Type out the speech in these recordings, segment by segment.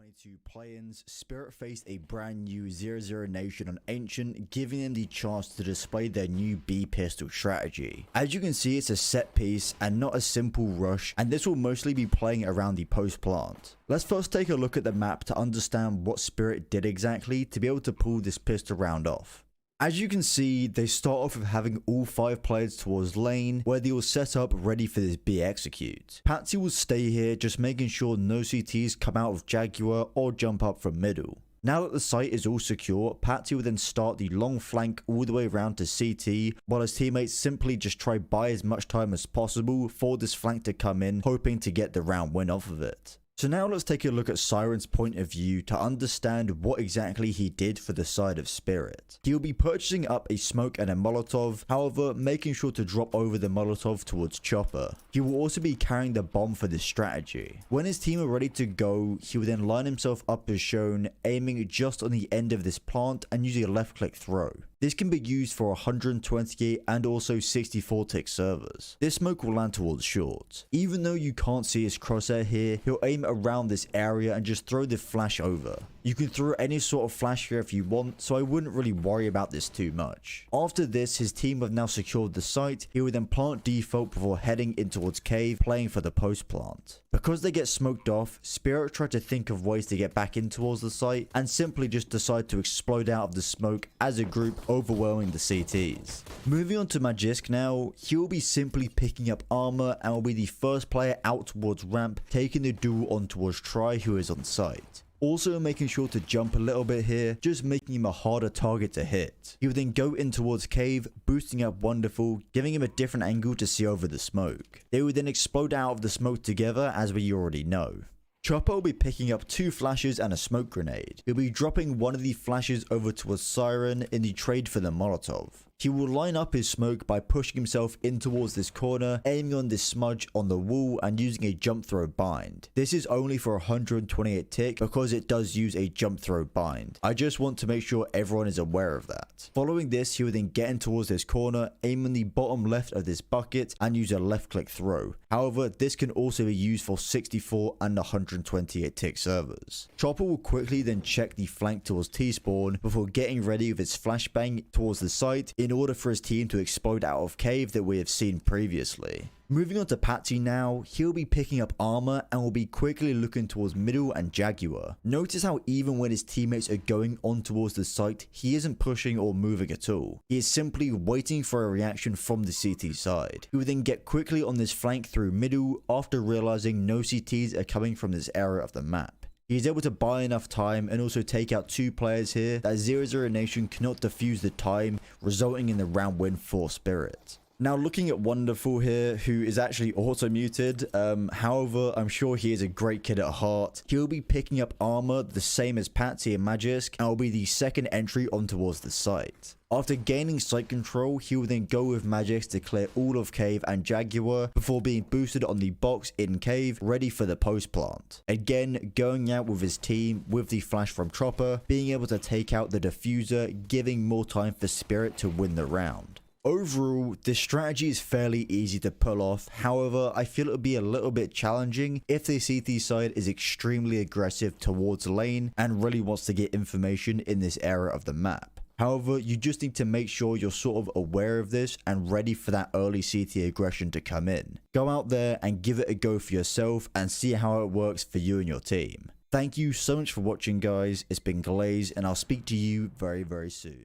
2022 play-ins, Spirit faced a brand new 0-0 nation on Ancient, giving them the chance to display their new B pistol strategy. As you can see, it's a set piece and not a simple rush, and this will mostly be playing around the post plant. Let's first take a look at the map to understand what Spirit did exactly to be able to pull this pistol round off. As you can see, they start off with having all 5 players towards lane, where they will set up ready for this B execute. Patsy will stay here, just making sure no CTs come out of Jaguar or jump up from middle. Now that the site is all secure, Patsy will then start the long flank all the way around to CT, while his teammates simply just try buy as much time as possible for this flank to come in, hoping to get the round win off of it. So now let's take a look at Siren's point of view to understand what exactly he did for the side of Spirit. He will be purchasing up a smoke and a Molotov, however making sure to drop over the Molotov towards Chopper. He will also be carrying the bomb for this strategy. When his team are ready to go, he will then line himself up as shown, aiming just on the end of this plant and using a left click throw. This can be used for 128 and also 64 tick servers. This smoke will land towards short. Even though you can't see his crosshair here, he'll aim around this area and just throw the flash over. You can throw any sort of flash here if you want, so I wouldn't really worry about this too much. After this, his team have now secured the site. He will then plant default before heading in towards cave, playing for the post plant. Because they get smoked off, Spirit try to think of ways to get back in towards the site and simply just decide to explode out of the smoke as a group, overwhelming the CTs. Moving on to Magisk now, he will be simply picking up armor and will be the first player out towards ramp, taking the duel on towards Try, who is on site. Also making sure to jump a little bit here, just making him a harder target to hit. He will then go in towards cave, boosting up Wonderful, giving him a different angle to see over the smoke. They will then explode out of the smoke together, as we already know. Chopper will be picking up 2 flashes and a smoke grenade. He'll be dropping one of the flashes over towards Siren in the trade for the Molotov. He will line up his smoke by pushing himself in towards this corner, aiming on this smudge on the wall and using a jump throw bind. This is only for 128 tick because it does use a jump throw bind. I just want to make sure everyone is aware of that. Following this, he will then get in towards this corner, aim on the bottom left of this bucket and use a left click throw. However, this can also be used for 64 and 128 tick servers. Chopper will quickly then check the flank towards T-spawn before getting ready with his flashbang towards the site in order for his team to explode out of cave that we have seen previously. Moving on to Patsy now, he'll be picking up armor and will be quickly looking towards middle and Jaguar. Notice how even when his teammates are going on towards the site, he isn't pushing or moving at all. He is simply waiting for a reaction from the CT side. He will then get quickly on this flank through middle after realizing no CTs are coming from this area of the map. He is able to buy enough time and also take out 2 players here that 0-0 Nation cannot defuse the time, resulting in the round win for Spirit. Now looking at Wonderful here, who is actually auto-muted, however, I'm sure he is a great kid at heart. He'll be picking up armor the same as Patsy and Magisk, and will be the second entry on towards the site. After gaining site control, he will then go with Magisk to clear all of cave and Jaguar before being boosted on the box in cave, ready for the post plant. Again, going out with his team with the flash from Chopper, being able to take out the diffuser, giving more time for Spirit to win the round. Overall, this strategy is fairly easy to pull off, however, I feel it would be a little bit challenging if the CT side is extremely aggressive towards lane and really wants to get information in this area of the map. However, you just need to make sure you're sort of aware of this and ready for that early CT aggression to come in. Go out there and give it a go for yourself and see how it works for you and your team. Thank you so much for watching, guys. It's been Glaze, and I'll speak to you very, very soon.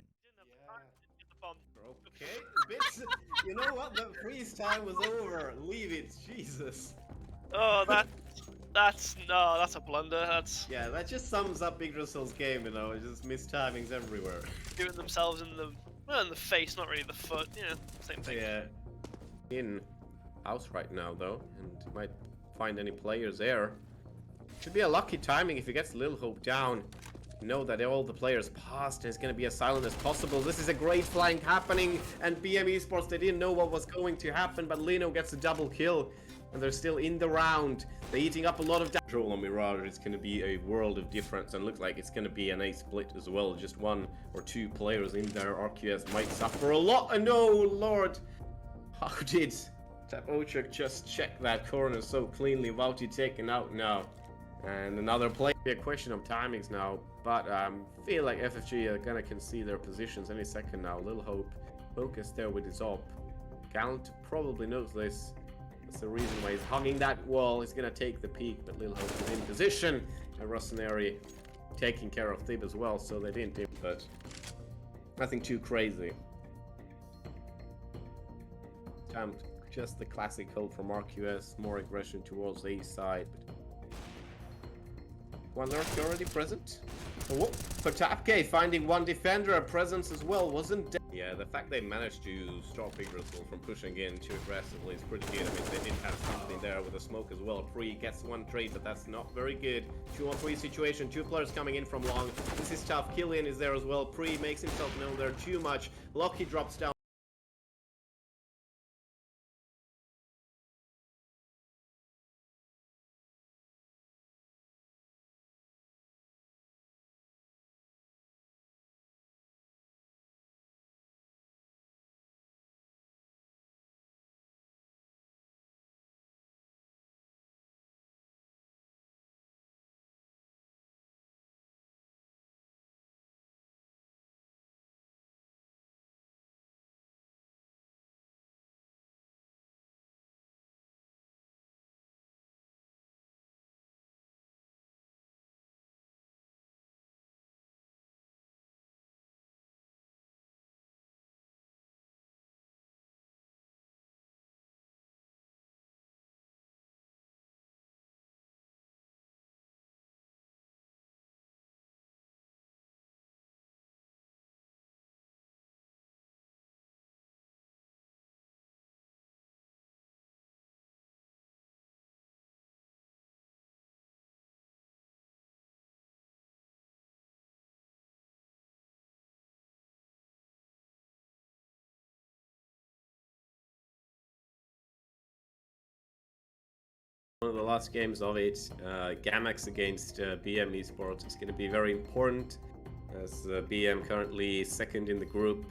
Okay, bits, you know what? The freeze time was over. Leave it, Jesus. Oh, that's a blunder. That's Yeah, that just sums up Big Russell's game. You know, it's just missed timings everywhere. doing themselves in the face, not really the foot. You know, same thing. Yeah, in house right now though, and might find any players there. Should be a lucky timing if he gets Lil Hope down. Know that all the players passed and it's going to be as silent as possible. This is a great flank happening, and BM eSports, they didn't know what was going to happen, but Lino gets a double kill and they're still in the round. They're eating up a lot of control on Mirage. It's going to be a world of difference, and looks like it's going to be an A split as well. Just 1 or 2 players in there. RQS might suffer a lot. And no, Lord, how did Tap Ochak just check that corner so cleanly? Vouty taken out now. And another play. Be a question of timings now, but feel like FFG are gonna concede their positions any second now. Little hope. Focus there with his op. Gallant probably knows this. That's the reason why he's hugging that wall. He's gonna take the peak, but Little Hope is in position. And Rossoneri taking care of Thib as well, so they didn't do, but nothing too crazy. Just the classic hold from RQS, more aggression towards the east side. But one lurk already present. Oh, Potapke finding one defender, a presence as well, wasn't dead. Yeah, the fact they managed to stop Yggdrasil from pushing in too aggressively is pretty good. I mean, they did have something there with the smoke as well. Pre gets one trade, but that's not very good. 2-on-3 situation, two players coming in from long. This is tough. Killian is there as well. Pre makes himself known there too much. Locky drops down. One of the last games of it, Gammax against BM eSports is going to be very important, as BM currently second in the group,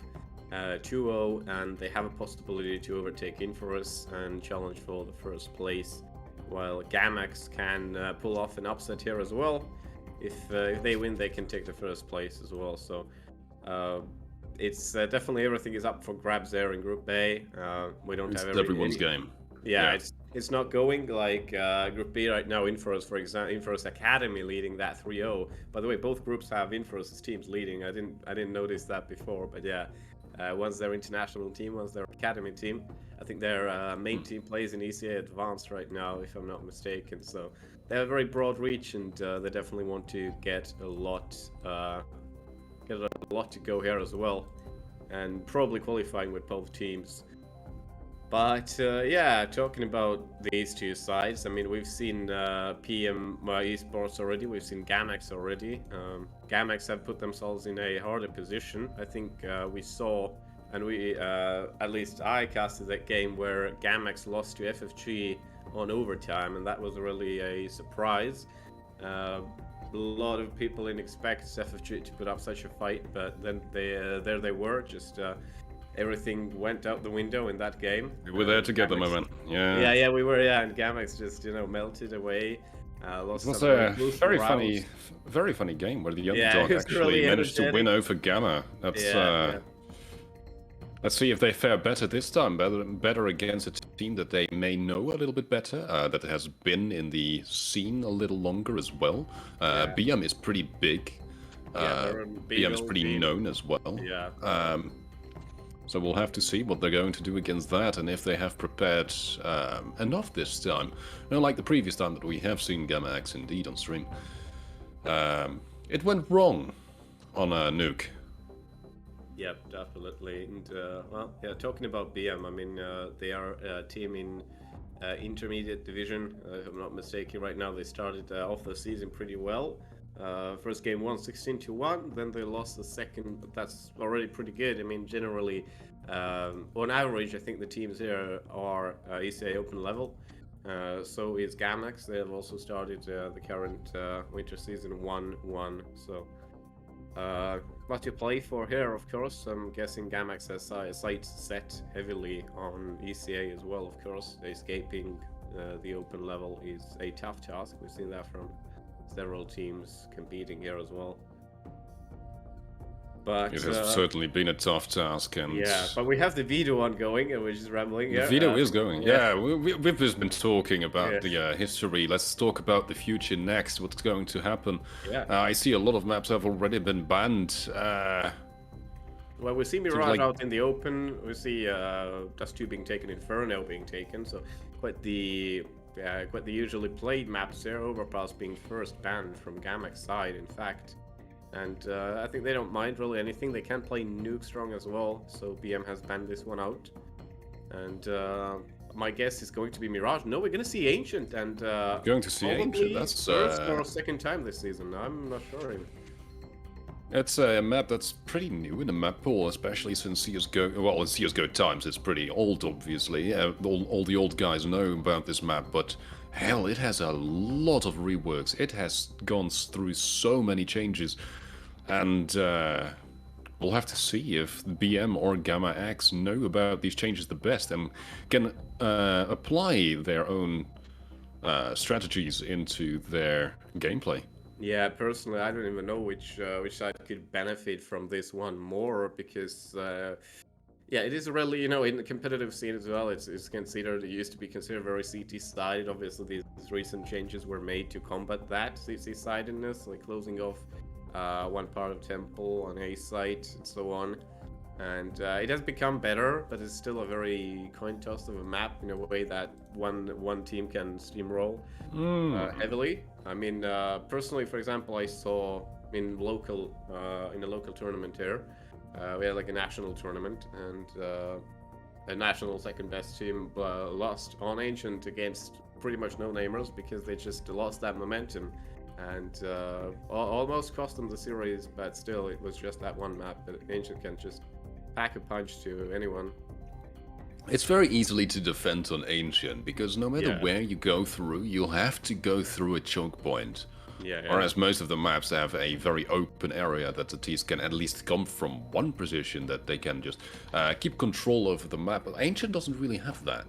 2-0, and they have a possibility to overtake Inforus and challenge for the first place, while Gammax can pull off an upset here as well. If they win, they can take the first place as well. So it's definitely everything is up for grabs there in Group A. We don't have everyone's game. Yeah. It's not going like Group B right now. Inforus, for example, Inforus Academy leading that 3-0. By the way, both groups have Inforus' teams leading. I didn't notice that before, but yeah, one's their international team, one's their academy team. I think their main team plays in ECA Advanced right now, if I'm not mistaken. So they have a very broad reach, and they definitely want to get a lot to go here as well, and probably qualifying with both teams. But yeah, talking about these two sides, I mean, we've seen PM eSports already, we've seen Gammax already. Gammax have put themselves in a harder position. I think we saw, and we, at least I casted that game where Gammax lost to FFG on overtime, and that was really a surprise. A lot of people didn't expect FFG to put up such a fight, but then there they were, just everything went out the window in that game. We were there together, my man. Yeah, we were. Yeah, and Gammax just melted away. Lost it was some a very funny game where the underdog actually really managed to win over Gamma. That's let's see if they fare better this time, better against a team that they may know a little bit better, that has been in the scene a little longer as well. BM is pretty big. BM is pretty known as well. Yeah. So we'll have to see what they're going to do against that, and if they have prepared enough this time. Like the previous time that we have seen Gammax indeed on stream. It went wrong on a nuke. Yep, definitely. And well, yeah, talking about BM, I mean, they are a team in intermediate division, if I'm not mistaken. Right now, they started off the season pretty well. First game won 16-1, then they lost the second, but that's already pretty good. I mean, generally, on average, I think the teams here are ECA open level. So is Gammax. They have also started the current winter season 1-1. So what to play for here, of course. I'm guessing Gammax has sights set heavily on ECA as well, of course. Escaping the open level is a tough task. We've seen that from several teams competing here as well. But It has certainly been a tough task, and yeah, but we have the veto ongoing, and we're just rambling the here. video is going. Yeah. Yeah, we've just been talking about Yeah. the history. Let's talk about the future next. What's going to happen? Yeah. I see a lot of maps have already been banned. Well, we see Mirage like- out in the open. We see Dust 2 being taken, Inferno being taken. So quite the usually played maps there. Overpass being first banned from Gammax side, in fact. And I think they don't mind really anything. They can play Nuke Strong as well. So BM has banned this one out. And my guess is going to be Mirage. No, we're going to see Ancient. And Going to see Ancient. That's first or second time this season. I'm not sure. It's a map that's pretty new in the map pool, especially since CSGO. Well, in CSGO times, it's pretty old, obviously. All the old guys know about this map, but hell, it has a lot of reworks. It has gone through so many changes, and we'll have to see if BM or Gammax know about these changes the best and can apply their own strategies into their gameplay. Yeah, personally, I don't even know which side could benefit from this one more because, yeah, it is really, in the competitive scene as well. It's considered. It used to be considered very CT-sided. Obviously, these recent changes were made to combat that CT-sidedness, like closing off one part of Temple on A site and so on. And it has become better, but it's still a very coin toss of a map in a way that one team can steamroll heavily. I mean, personally, for example, I saw in a local tournament here, we had like a national tournament, and a national second best team lost on Ancient against pretty much no-namers because they just lost that momentum, and almost cost them the series. But still, it was just that one map. But Ancient can just pack a punch to anyone. It's very easily to defend on Ancient, because no matter where you go through, you'll have to go through a choke point. Yeah. Whereas most of the maps have a very open area that the teams can at least come from one position that they can just keep control over the map. But Ancient doesn't really have that.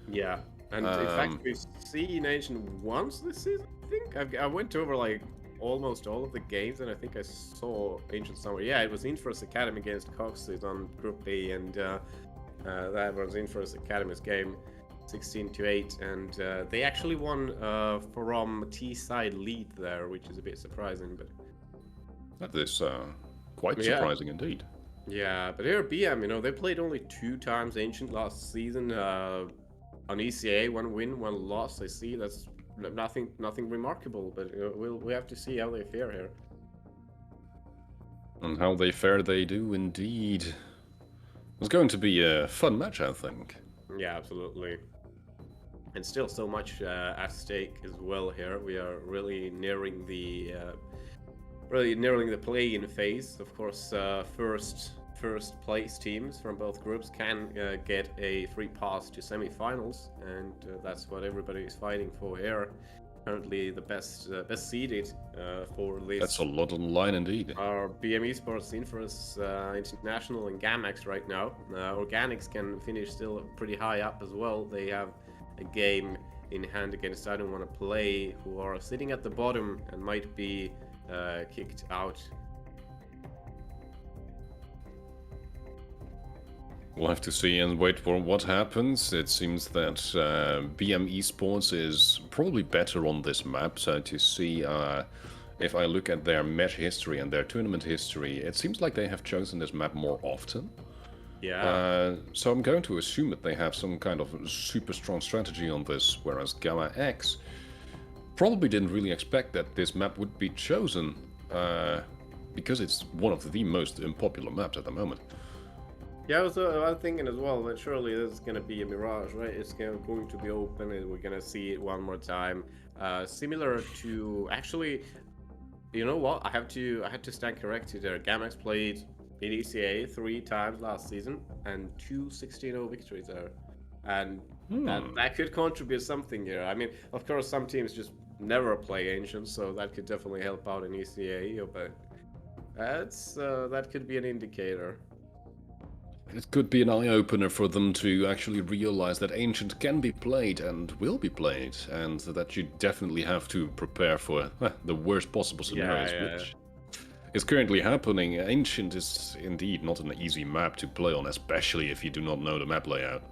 Yeah, and in fact, we've seen Ancient once this season, I think. I went over like almost all of the games, and I think I saw Ancient somewhere. Yeah, it was Infer's Academy against Cox's on Group B, and that was Infer's Academy's game, 16-8, and they actually won from T-side lead there, which is a bit surprising, but That is quite surprising indeed. yeah, but here BM, they played only 2 times Ancient last season. On ECA, 1 win, 1 loss. I see that's nothing remarkable, but we have to see how they fare here. And how they fare, they do indeed. It's going to be a fun match, I think. Yeah, absolutely. And still so much at stake as well here. We are really nearing the play-in phase. Of course, first place teams from both groups can get a free pass to semi-finals, and that's what everybody is fighting for here. Currently, the best seeded for this. That's a lot on the line indeed. Our BM eSports, Infer's International, and Gammax right now. Organics can finish still pretty high up as well. They have a game in hand against I Don't Want to Play, who are sitting at the bottom and might be kicked out. We'll have to see and wait for what happens. It seems that BM eSports is probably better on this map, so to see if I look at their match history and their tournament history, it seems like they have chosen this map more often. Yeah. So I'm going to assume that they have some kind of super strong strategy on this, whereas Gammax probably didn't really expect that this map would be chosen, because it's one of the most unpopular maps at the moment. Yeah, I was thinking as well that surely this is going to be a Mirage, right? It's going to be open and we're going to see it one more time. Similar to, actually, you know what? I had to stand corrected there. Gammax played in ECA 3 times last season and 2 16-0 victories there. And that could contribute something here. I mean, of course, some teams just never play Ancient, so that could definitely help out in ECA, but that could be an indicator. It could be an eye-opener for them to actually realize that Ancient can be played and will be played, and that you definitely have to prepare for the worst possible scenarios, which is currently happening. Ancient is indeed not an easy map to play on, especially if you do not know the map layout.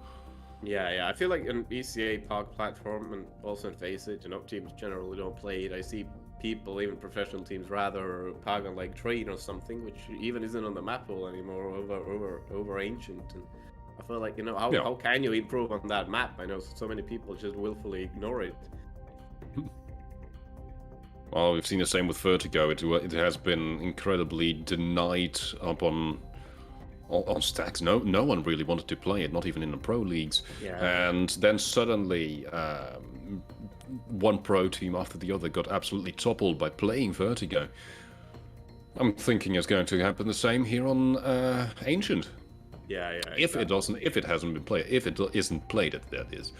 Yeah, I feel like an ECA POG platform, and also in Face It, teams generally don't play it. I see people, even professional teams, rather POG on like Train or something, which even isn't on the map pool anymore, over Ancient. And I feel like, how can you improve on that map? I know so many people just willfully ignore it. Well, we've seen the same with Vertigo. It has been incredibly denied up on stacks. No one really wanted to play it, not even in the pro leagues. Yeah. And then suddenly, one pro team after the other got absolutely toppled by playing Vertigo. I'm thinking it's going to happen the same here on Ancient. Yeah. If it hasn't been played, if it isn't played, that is.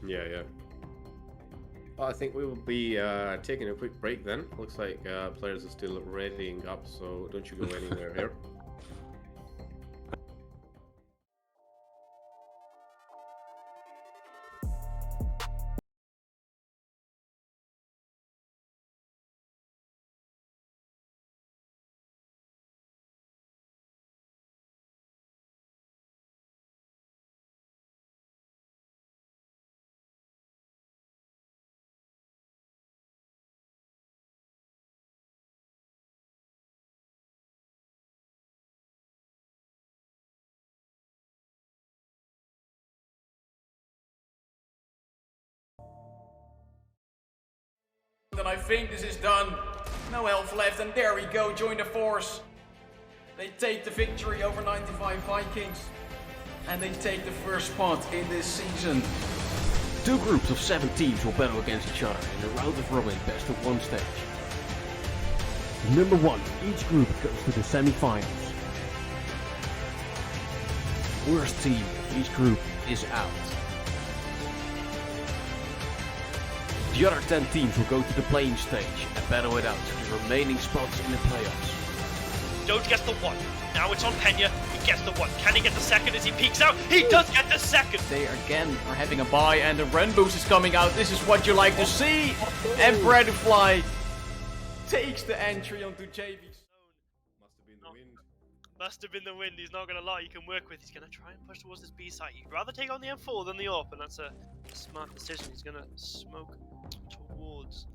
Yeah. Well, I think we will be taking a quick break then. Looks like players are still readying up, so don't you go anywhere here. And I think this is done. No health left, and there we go, join the force. They take the victory over 95 Vikings. And they take the first spot in this season. Two groups of 7 teams will battle against each other in a round of robin best of 1 stage. Number 1, each group goes to the semi-finals. Worst team of each group is out. The other 10 teams will go to the playing stage and battle it out for the remaining spots in the playoffs. Doge gets the 1. Now it's on Pena. He gets the 1. Can he get the second as he peeks out? He does get the second! They again are having a bye, and the Ren boost is coming out. This is what you like to see. And Bradfly takes the entry onto JV. Must have been the wind, he's not going to lie, you can work with. He's going to try and push towards this B site. He'd rather take on the M4 than the AWP, and that's a smart decision. He's going to smoke towards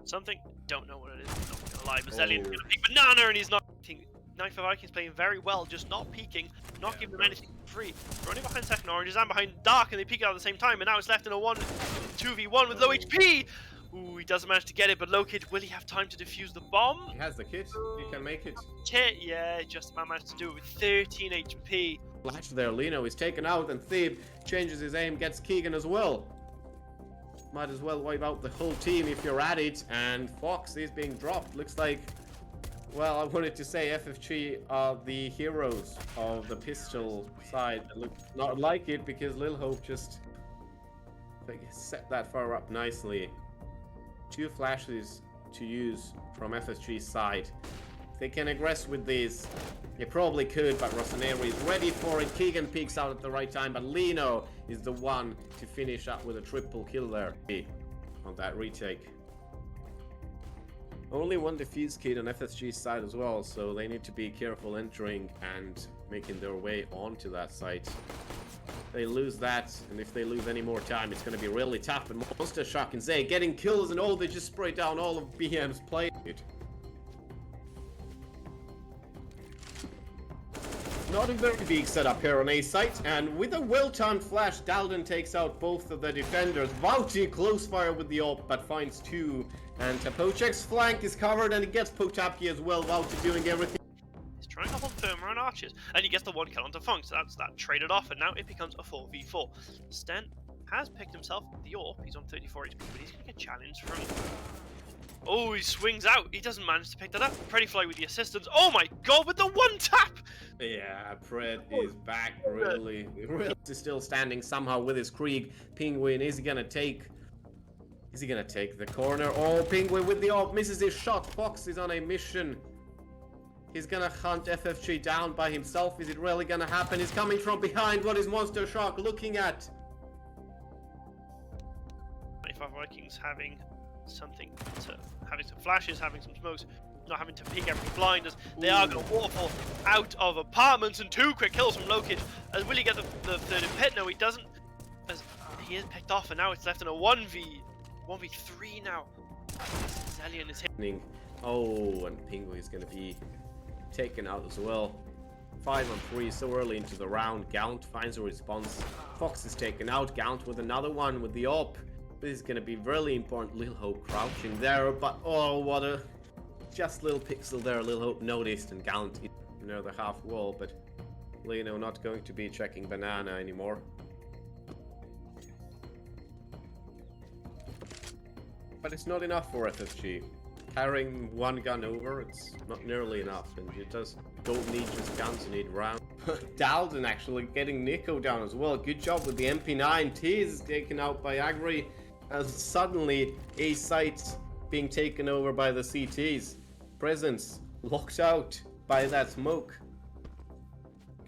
something. Don't know what it is, I'm not going to lie. Mazzellian's going to pick Banana, and he's not peeking. 95 Vikings playing very well, just not peeking, not giving them anything free. Running behind second oranges and behind dark, and they peek out at the same time, and now it's left in a 2v1 with low HP! Ooh, he doesn't manage to get it, but low kid, will he have time to defuse the bomb? He has the kit, he can make it. Kit, yeah, just about managed to do it with 13 HP. Flash there, Lino is taken out, and Thebe changes his aim, gets Keegan as well. Might as well wipe out the whole team if you're at it, and Fox is being dropped. Looks like, well, I wanted to say FFG are the heroes of the pistol side. It looks not like it, because Lil Hope just set that far up nicely. 2 flashes to use from FSG's side. If they can aggress with these, they probably could, but Rossoneri is ready for it. Keegan peeks out at the right time, but Lino is the one to finish up with a triple kill there on that retake. Only 1 defuse kit on FSG's side as well, so they need to be careful entering and making their way onto that site. They lose that, and if they lose any more time, it's going to be really tough. And Monster Shock and Zay getting kills, and they just spray down all of BM's play. Not a very big setup here on A site, and with a well-timed flash, Dalden takes out both of the defenders. Vauti close fire with the AWP, but finds 2. And Tapocek's flank is covered, and he gets Potapki as well. Vauti doing everything. Trying up on Therma and Archers, and he gets the 1 kill onto Funk, so that's that traded off, and now it becomes a 4v4. Stent has picked himself the AWP, he's on 34 HP, but he's going to get challenged from... Oh, he swings out, he doesn't manage to pick that up. Prettyfly with the assistance, oh my god, with the 1 tap! Yeah, Pred is back, really is still standing somehow with his Krieg. Penguin, is he gonna take the corner? Oh, Penguin with the AWP misses his shot. Fox is on a mission. He's gonna hunt FFG down by himself. Is it really gonna happen? He's coming from behind. What is Monster Shark looking at? 25 Vikings having something to, having some flashes, having some smokes, not having to peek every blind as they are going to waterfall out of apartments, and 2 quick kills from Lokic. As will he get the third in pit? No, he doesn't. As he is picked off, and now it's left in a 1v3 now. Zelian is hitting. Oh, and Pingu is going to be taken out as well. 5-on-3 so early into the round. Gaunt finds a response. Fox is taken out. Gaunt with another one with the AWP. This is going to be really important. Lil Hope crouching there, but oh, what a just little pixel there. Lil Hope noticed, and Gaunt is near the half wall, but Lino not going to be checking banana anymore. But it's not enough for FFG. Carrying one gun over, it's not nearly enough, and you just don't need just guns, you need rounds. Dalden actually getting Nico down as well. Good job with the MP9. Tease is taken out by Agri, as suddenly a site being taken over by the CTs. Presence locked out by that smoke.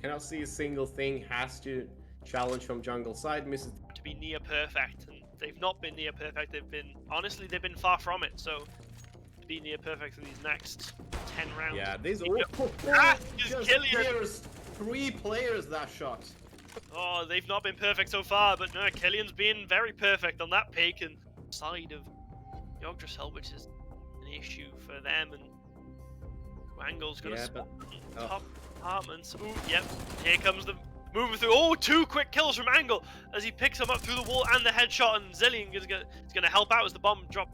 Cannot see a single thing. Has to challenge from jungle side. Misses To be near perfect, and they've not been near perfect. They've been, honestly, they've been far from it. So to be near perfect in these next 10 rounds. Yeah, these just Killian. 3 players that shot. Oh, they've not been perfect so far, but no, Killian's been very perfect on that pick and side of Yggdrasil, which is an issue for them. And Wangle's gonna spot top apartments. Ooh, yep, here comes the moving through. Oh, 2 quick kills from Angle as he picks him up through the wall and the headshot, and Zillion is gonna help out as the bomb drop.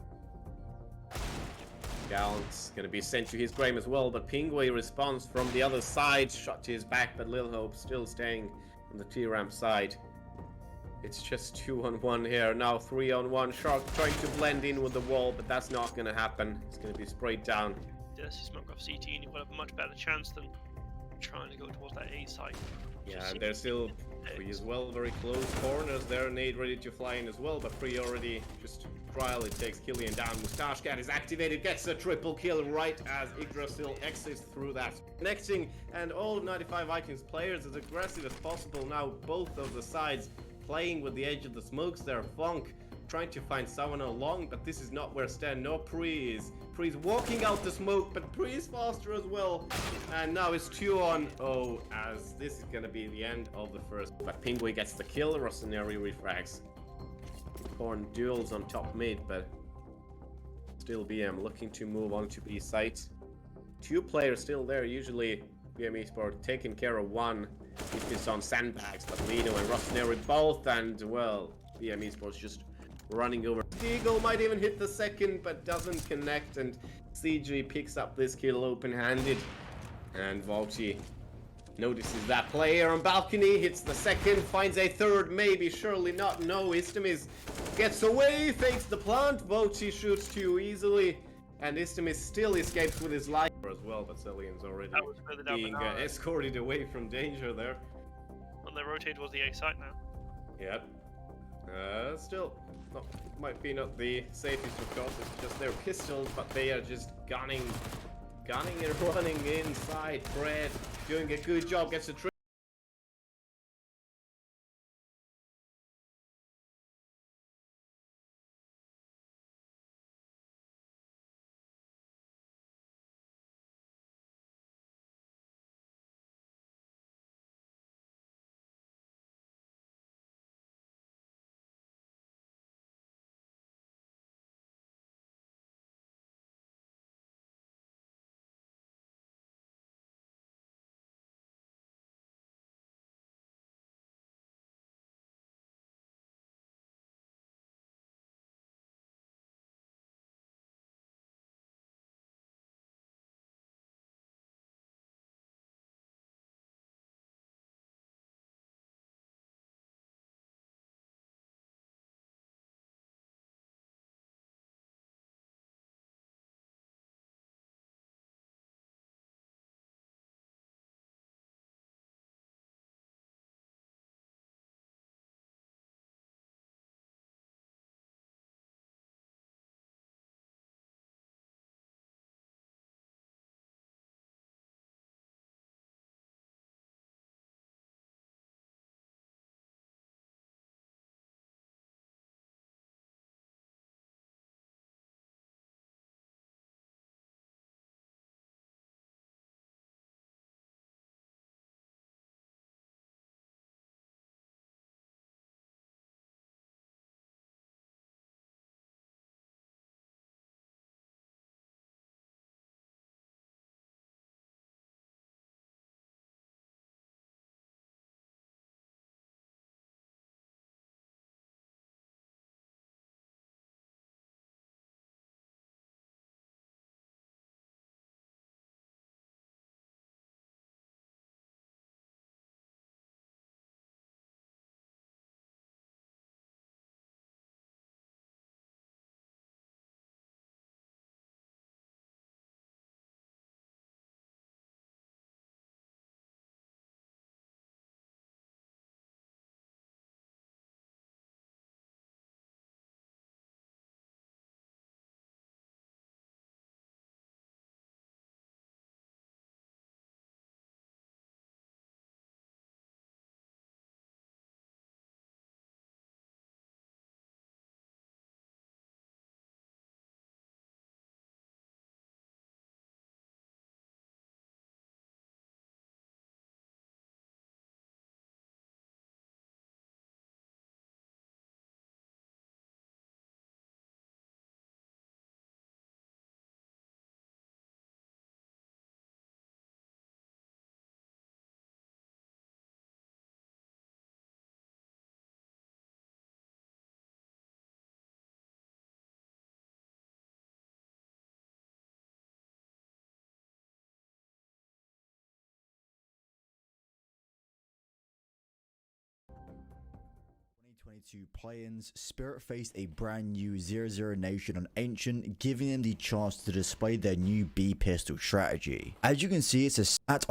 Gallant's gonna be sent to his grave as well, but Pingway responds from the other side, shot to his back, but Lil Hope still staying on the T-ramp side. It's just 2-on-1 here, now 3-on-1. Shark trying to blend in with the wall, but that's not gonna happen. It's gonna be sprayed down. Yes, you smoke off CT and you've got a much better chance than trying to go towards that A side. Yeah, they're still Free as well, very close corners there. Nade ready to fly in as well, but Free already just trial. It takes Killian down. Moustache Cat is activated, gets a triple kill right as Yggdrasil exits through that. Connecting, and all of 95 Vikings players as aggressive as possible now. Both of the sides playing with the edge of the smokes there. Funk trying to find someone along, but this is not where Stan nor Pre is. Pre's walking out the smoke, but Pre is faster as well. And now it's 2-on-0 as this is gonna be the end of the first. But Pingway gets the kill, Rossoneri refrags. Corn duels on top mid, but still BM looking to move on to B site. 2 players still there, usually BM eSports taking care of one if it's on sandbags, but Lino and Rossoneri both, and well, BM eSports just running over. Eagle might even hit the second, but doesn't connect, and CG picks up this kill open-handed. And Volchi notices that player on balcony, hits the second, finds a third, maybe, surely not, no. Istamis gets away, fakes the plant, Volchi shoots too easily, and Istamis still escapes with his life as well, but Celian's already being escorted away from danger there. And they rotate towards the A site now. Yep. Still, might be not the safest of course, it's just their pistols, but they are just gunning and running inside. Fred doing a good job, gets a 2022 play-ins, Spirit faced a brand new 0-0 nation on Ancient, giving them the chance to display their new B pistol strategy. As you can see, at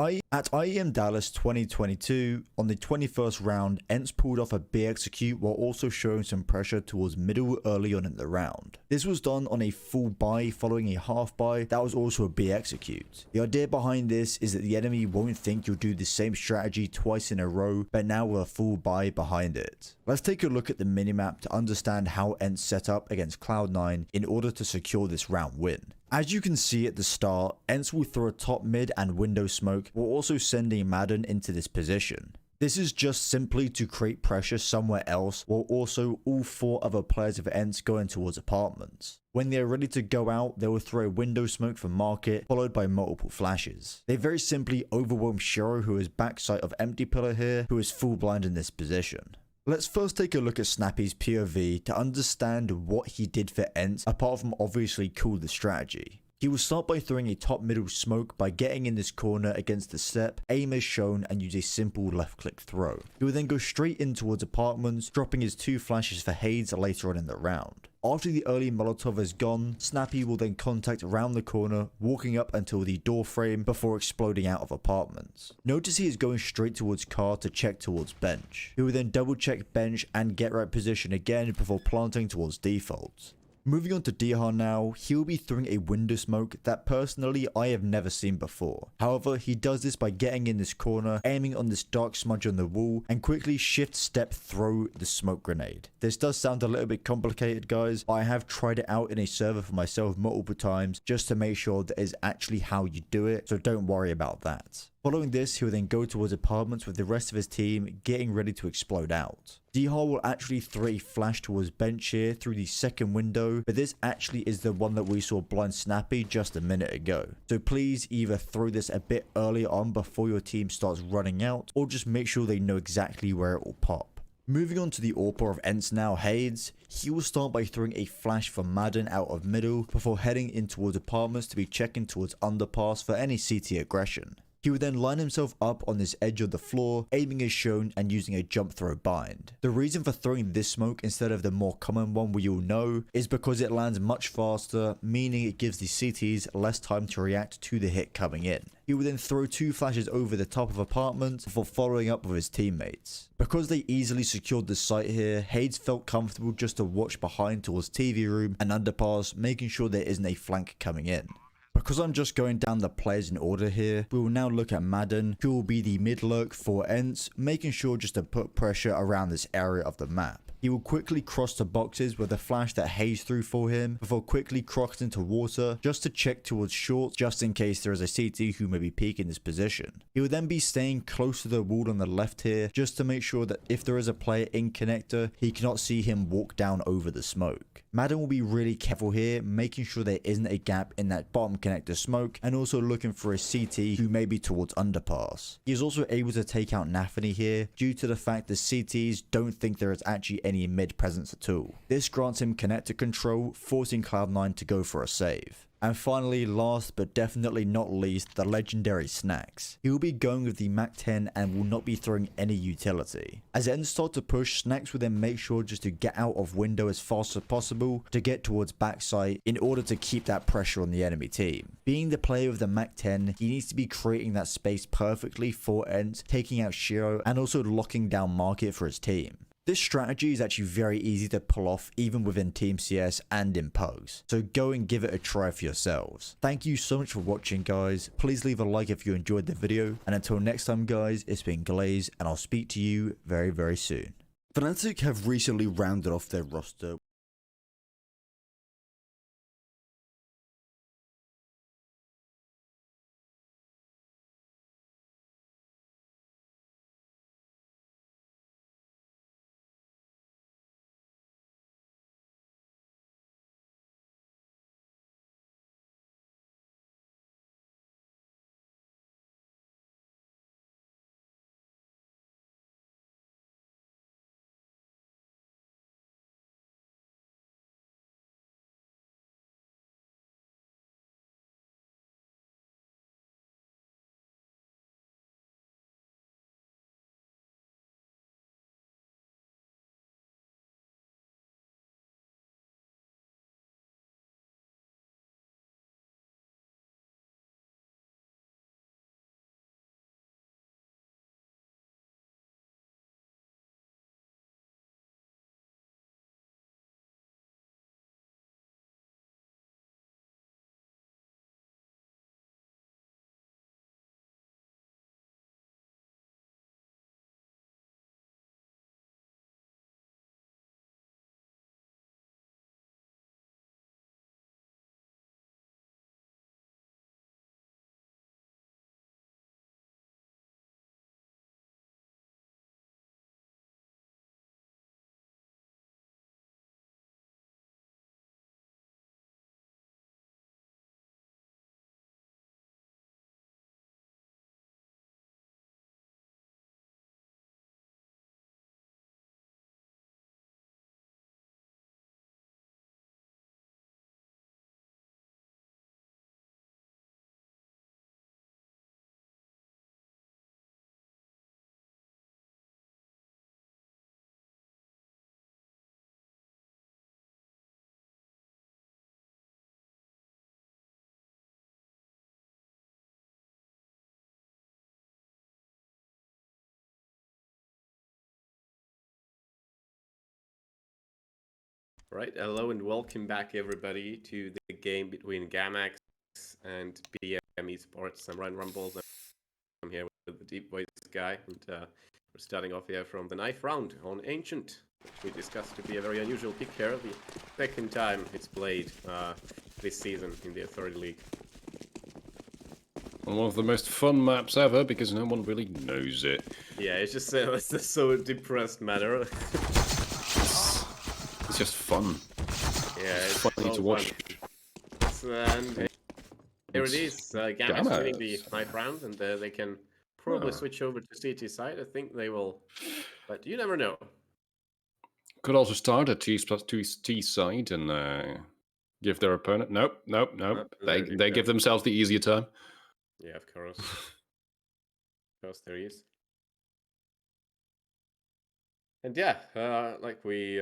IEM Dallas 2022, on the 21st round, Ents pulled off a B execute while also showing some pressure towards middle early on in the round. This was done on a full buy following a half buy that was also a B execute. The idea behind this is that the enemy won't think you'll do the same strategy twice in a row, but now with a full buy behind it. Let's take a look at the minimap to understand how Ents set up against Cloud9 in order to secure this round win. As you can see at the start, Ents will throw a top mid and window smoke while also sending Madden into this position. This is just simply to create pressure somewhere else while also all 4 other players of Ents going towards apartments. When they are ready to go out, they will throw a window smoke for market followed by multiple flashes. They very simply overwhelm Shiro, who is backside of Empty Pillar here, who is full blind in this position. Let's first take a look at Snappy's POV to understand what he did for Ents apart from obviously cool the strategy. He will start by throwing a top middle smoke by getting in this corner against the step, aim as shown and use a simple left click throw. He will then go straight in towards apartments, dropping his 2 flashes for Hades later on in the round. After the early Molotov is gone, Snappy will then contact around the corner, walking up until the door frame before exploding out of apartments. Notice he is going straight towards car to check towards bench. He will then double check bench and get right position again before planting towards default. Moving on to Dihar now, he will be throwing a window smoke that personally I have never seen before. However, he does this by getting in this corner, aiming on this dark smudge on the wall, and quickly shift step throw the smoke grenade. This does sound a little bit complicated guys, but I have tried it out in a server for myself multiple times just to make sure that is actually how you do it, so don't worry about that. Following this, he will then go towards apartments with the rest of his team getting ready to explode out. Dihar will actually throw a flash towards bench here through the second window, but this actually is the one that we saw blind Snappy just a minute ago. So please either throw this a bit earlier on before your team starts running out, or just make sure they know exactly where it will pop. Moving on to the AWPer of Ents now, Hades, he will start by throwing a flash for Madden out of middle before heading in towards apartments to be checking towards underpass for any CT aggression. He would then line himself up on this edge of the floor, aiming as shown and using a jump throw bind. The reason for throwing this smoke instead of the more common one we all know is because it lands much faster, meaning it gives the CTs less time to react to the hit coming in. He would then throw 2 flashes over the top of apartments before following up with his teammates. Because they easily secured the site here, Hades felt comfortable just to watch behind towards TV room and underpass, making sure there isn't a flank coming in. Because I'm just going down the players in order here, we will now look at Madden, who will be the mid lurk for Ents, making sure just to put pressure around this area of the map. He will quickly cross the boxes with a flash that Hayes threw for him before quickly crossing into water just to check towards short just in case there is a CT who may be peeking this position. He will then be staying close to the wall on the left here just to make sure that if there is a player in connector, he cannot see him walk down over the smoke. Madden will be really careful here, making sure there isn't a gap in that bottom connector smoke and also looking for a CT who may be towards underpass. He is also able to take out Nafany here due to the fact the CTs don't think there is actually any mid presence at all. This grants him connector control, forcing Cloud9 to go for a save. And finally, last but definitely not least, the legendary Snacks. He will be going with the MAC-10 and will not be throwing any utility. As Ents start to push, Snacks will then make sure just to get out of window as fast as possible to get towards backside in order to keep that pressure on the enemy team. Being the player of the MAC-10, he needs to be creating that space perfectly for Ents, taking out Shiro and also locking down market for his team. This strategy is actually very easy to pull off even within Team CS and in Pugs, so go and give it a try for yourselves. Thank you so much for watching guys, please leave a like if you enjoyed the video, and until next time guys, it's been Glaze and I'll speak to you very soon. Fnatic have recently rounded off their roster Right, hello and welcome back everybody to the game between Gammax and BM eSports. I'm Ryan Rumbles. I'm here with the Deep Voice guy, and we're starting off here from the 9th round on Ancient, which we discussed to be a very unusual pick here. The second time it's played this season in the Authority League. One of the most fun maps ever because no one really knows it. Yeah, it's just so depressed manner. It's just fun. Yeah, it's funny to watch. And here it is, Gammax winning the 9th round, and they can probably switch over to CT side. I think they will, but you never know. Could also start at T side and give their opponent. Nope. They give themselves the easier time. Yeah, of course. Of course, there he is. And yeah, like we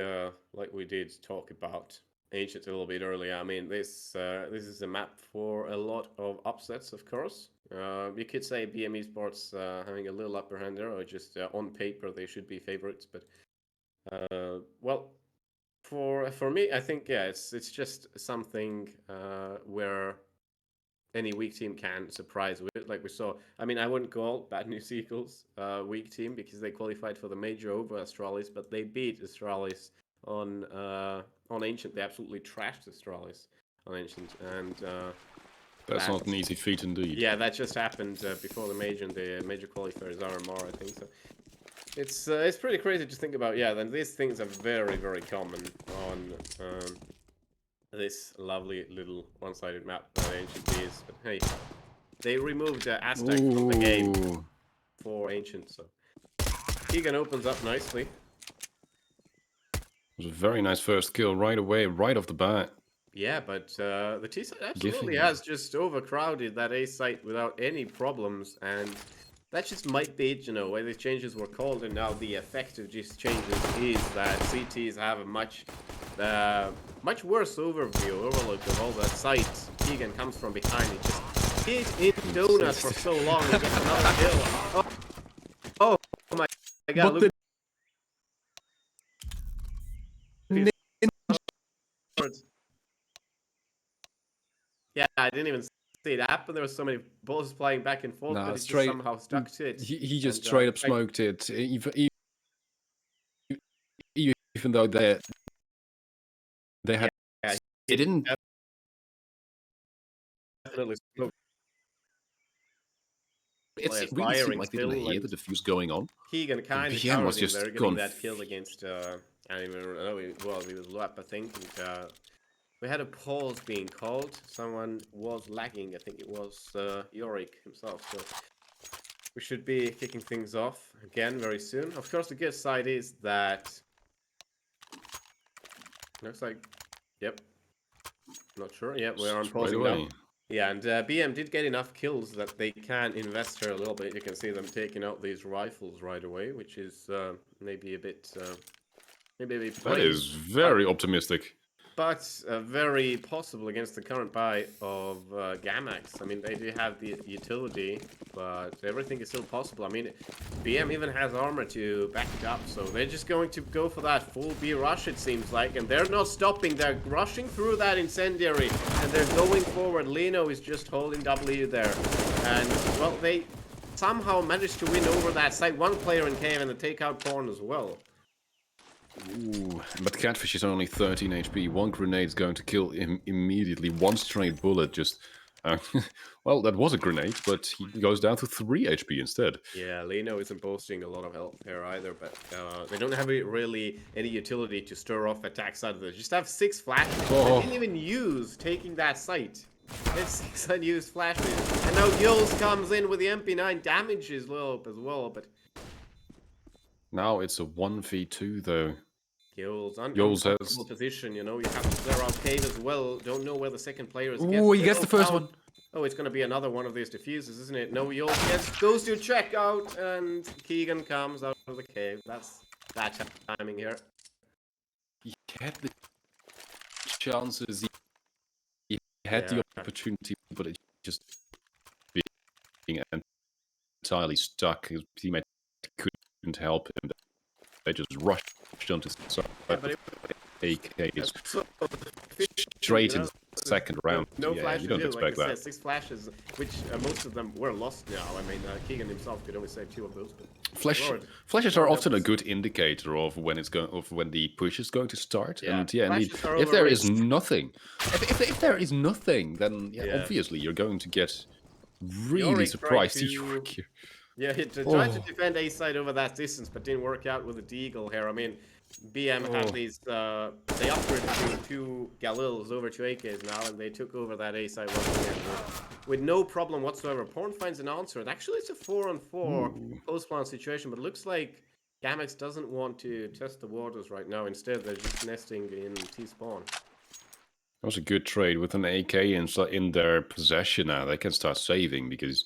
did talk about Ancient a little bit earlier. I mean, this is a map for a lot of upsets, of course. You could say BM eSports having a little upper hand there, or just on paper they should be favorites. But well, for me, I think it's just something where any weak team can surprise with, like we saw. I mean, I wouldn't call Bad News Eagles weak team because they qualified for the major over Astralis, but they beat Astralis on Ancient. They absolutely trashed Astralis on Ancient, and that's not an easy feat indeed. Yeah, that just happened before the major, and the major qualifiers RMR, I think. So it's pretty crazy to think about. Yeah, then these things are very, very common on this lovely little one-sided map that Ancient is. But hey, they removed Aztec from the game for Ancient, so Keegan opens up nicely. It was a very nice first kill right away, right off the bat. Yeah, but the T side absolutely has just overcrowded that A site without any problems, and that just might be it, you know, where the changes were called, and now the effect of these changes is that CTs have a much worse overlook of all the sites. Keegan comes from behind and just hit in donuts for so long and gets another kill. Oh my god, look. Yeah, I didn't even see it happen. There were so many balls flying back and forth, but he just somehow stuck to it. He just straight up smoked it, even though they had. Yeah, it didn't. Definitely smoked. It really seemed like they didn't hear the defuse going on. Keegan kind of PM was just getting that kill against. I don't even know. He was low up, I think. And, we had a pause being called. Someone was lagging. I think it was Yorick himself. So we should be kicking things off again very soon. Of course, the good side is that looks like, yep. Not sure. Yeah, we are on pausing now. Yeah, and BM did get enough kills that they can invest here a little bit. You can see them taking out these rifles right away, which is maybe a bit that is very optimistic. But very possible against the current buy of Gammax. I mean, they do have the utility, but everything is still possible. I mean, BM even has armor to back it up, so they're just going to go for that full B rush, it seems like, and they're not stopping. They're rushing through that incendiary, and they're going forward. Lino is just holding W there, and, well, they somehow managed to win over that site. One player in cave and the takeout porn as well. Ooh, but Catfish is only 13 HP. One grenade is going to kill him immediately. One straight bullet just... well, that was a grenade, but he goes down to 3 HP instead. Yeah, Lino isn't boasting a lot of health here either, but they don't have really any utility to stir off attacks out of this. Just have 6 flashes. They didn't even use taking that site. It's 6 unused flashes. And now Gills comes in with the MP9, damages Lilop as well, but... Now it's a 1v2 though. Gills uncomfortable position, you know, you have to clear out cave as well. Don't know where the second player is. Oh, he gets the first one. Oh, it's going to be another one of these diffusers, isn't it? No, Yules goes to check out, and Keegan comes out of the cave. That's that timing here. He had the chances, he had the opportunity, but it just being entirely stuck. His teammate couldn't help him. They just rushed onto the side. Yeah, but AKs So, straight you in know, the second round. no Yeah, flashes, you don't like expect I that. said, 6 flashes, which most of them were lost now. I mean, Keegan himself could only save 2 of those. But Lord, Flashes are Lord often help a us. good indicator of when when the push is going to start. Yeah, And yeah, indeed, flashes are if there is overrated. nothing, if there is nothing, then yeah, Yeah. obviously you're going to get really Yorick tried surprised. to... Yeah, he tried to Oh. defend A side over that distance, but didn't work out with the Deagle here. I mean, BM had Oh. these, they upgraded to 2 Galils over to AKs now, and they took over that A side once again with no problem whatsoever. Porn finds an answer, and actually it's a 4-on-4 post-spawn situation, but it looks like Gammax doesn't want to test the waters right now. Instead, they're just nesting in T-spawn. That was a good trade with an AK in their possession now. They can start saving because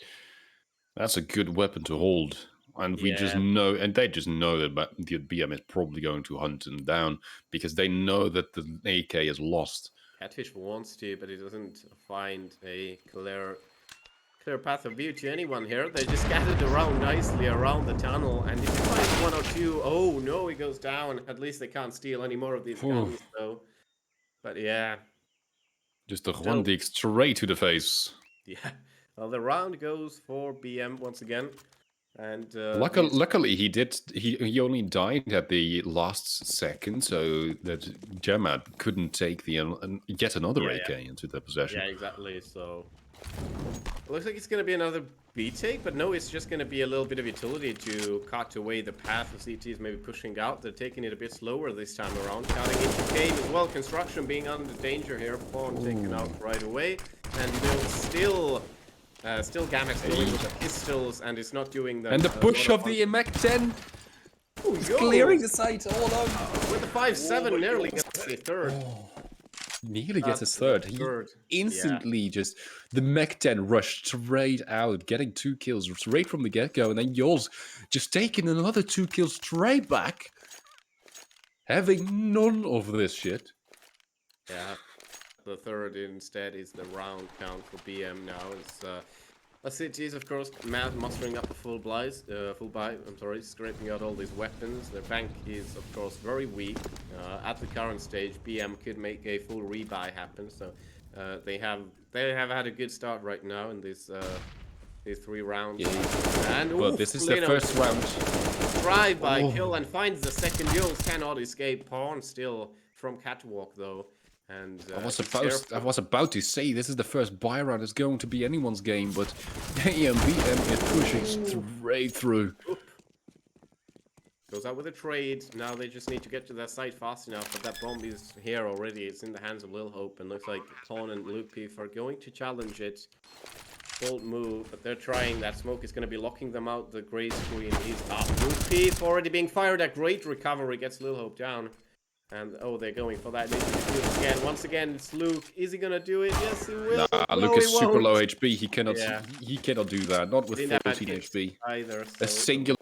that's a good weapon to hold. And we just Yeah. know, and they just know that the BM is probably going to hunt them down because they know that the AK is lost. Catfish wants to, but he doesn't find a clear path of view to anyone here. They just scattered around nicely around the tunnel, and if he finds 1 or 2, oh no, he goes down. At least they can't steal any more of these guns, though. But yeah. Just a Still, 1D straight to the face. yeah. Well, the round goes for BM once again. And Luckily, he only died at the last second, so that Gemma couldn't take the yet another AK into their possession. yeah, exactly. So it looks like it's going to be another B take, but no, it's just going to be a little bit of utility to cut away the path of CTs maybe pushing out. They're taking it a bit slower this time around, cutting into cave as well. Construction being under danger here. Pawn taken out right away, and still Gammax going with the pistols, and it's not doing the... And the push of the MAC-10 is clearing the site all along. With the 5-7, nearly gets a third. Nearly gets his third. He instantly just... The MAC-10 rushed straight out, getting 2 kills straight from the get-go, and then Yols just taking another 2 kills straight back, having none of this shit. Yeah. The third instead is the round count for BM now. It's CTs, of course, mustering up a full buy, scraping out all these weapons. Their bank is, of course, very weak. At the current stage, BM could make a full rebuy happen. So they have had a good start right now in these 3 rounds. Yeah. And but this is the first round. Drive by kill and finds the second. Yols cannot escape. Pawn still from catwalk though. And I was about to say this is the first buy round. It's going to be anyone's game, but BM is pushing straight through. Goes out with a trade. Now they just need to get to that site fast enough, but that bomb is here already. It's in the hands of Lil Hope, and looks like Pawn and Luke Peef are going to challenge it. Bold move, but they're trying. That smoke is going to be locking them out. The gray screen is up. Luke Peef already being fired at. Great recovery, gets Lil Hope down. And they're going for that. Again, once again, it's Luke. Is he gonna do it? Yes, he will. Nah, Luke is super low HP. He cannot. He cannot do that. Not with 14 HP. Either. A singular